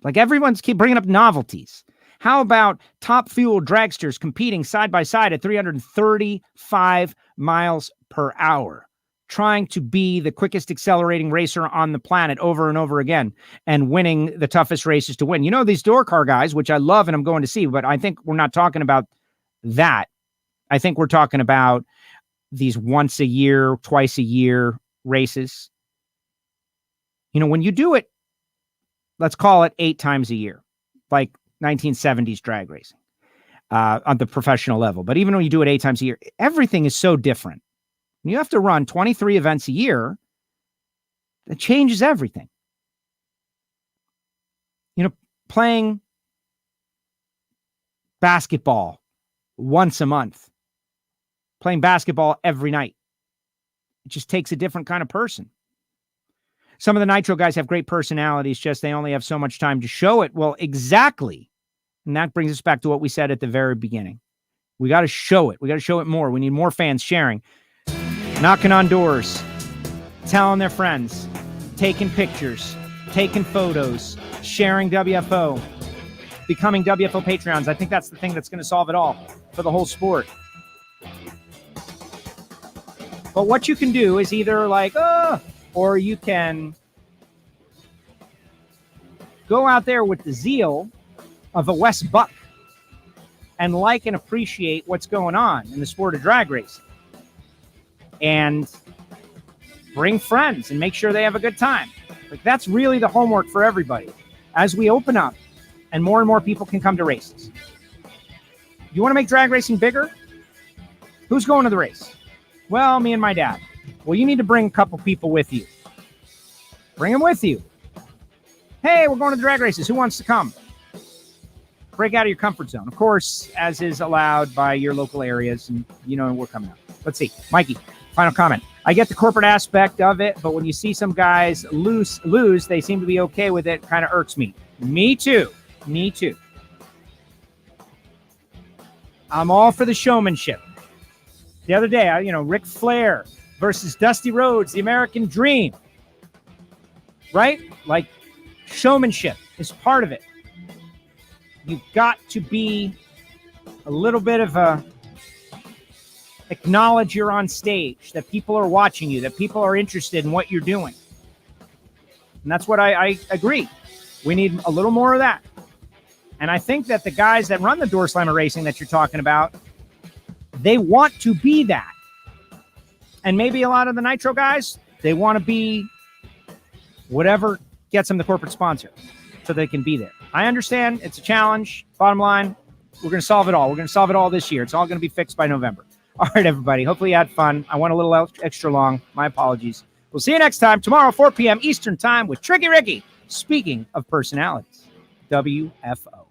Like everyone's keep bringing up novelties. How about top fuel dragsters competing side by side at 335 miles per hour, trying to be the quickest accelerating racer on the planet over and over again and winning the toughest races to win? You know, these door car guys, which I love and I'm going to see, but I think we're not talking about that. I think we're talking about these once a year, twice a year races. You know, when you do it, let's call it 8 times a year, like 1970s drag racing on the professional level. But even when you do it 8 times a year, everything is so different. You have to run 23 events a year. That changes everything. Playing basketball once a month, playing basketball every night. It just takes a different kind of person. Some of the Nitro guys have great personalities, just they only have so much time to show it. Well, exactly. And that brings us back to what we said at the very beginning. We got to show it. We got to show it more. We need more fans sharing, knocking on doors, telling their friends, taking pictures, taking photos, sharing WFO, becoming WFO Patreons. I think that's the thing that's going to solve it all for the whole sport. But what you can do is either or you can go out there with the zeal of a Wes Buck and like and appreciate what's going on in the sport of drag racing and bring friends and make sure they have a good time. That's really the homework for everybody as we open up and more people can come to races. You want to make drag racing bigger? Who's going to the race? Well, me and my dad. Well, you need to bring a couple people with you. Bring them with you. Hey, we're going to the drag races. Who wants to come? Break out of your comfort zone. Of course, as is allowed by your local areas, and we're coming up. Let's see. Mikey, final comment. I get the corporate aspect of it, but when you see some guys lose, they seem to be okay with it. Kind of irks me. Me too. I'm all for the showmanship. The other day, Ric Flair versus Dusty Rhodes, the American Dream. Right? Showmanship is part of it. You've got to be a little bit of acknowledge you're on stage, that people are watching you, that people are interested in what you're doing. And that's what I agree. We need a little more of that. And I think that the guys that run the Door Slammer Racing that you're talking about, they want to be that. And maybe a lot of the Nitro guys, they want to be whatever gets them the corporate sponsor so they can be there. I understand it's a challenge. Bottom line, we're going to solve it all. We're going to solve it all this year. It's all going to be fixed by November. All right, everybody. Hopefully you had fun. I went a little extra long. My apologies. We'll see you next time, tomorrow, 4 p.m. Eastern Time with Tricky Ricky. Speaking of personalities, WFO.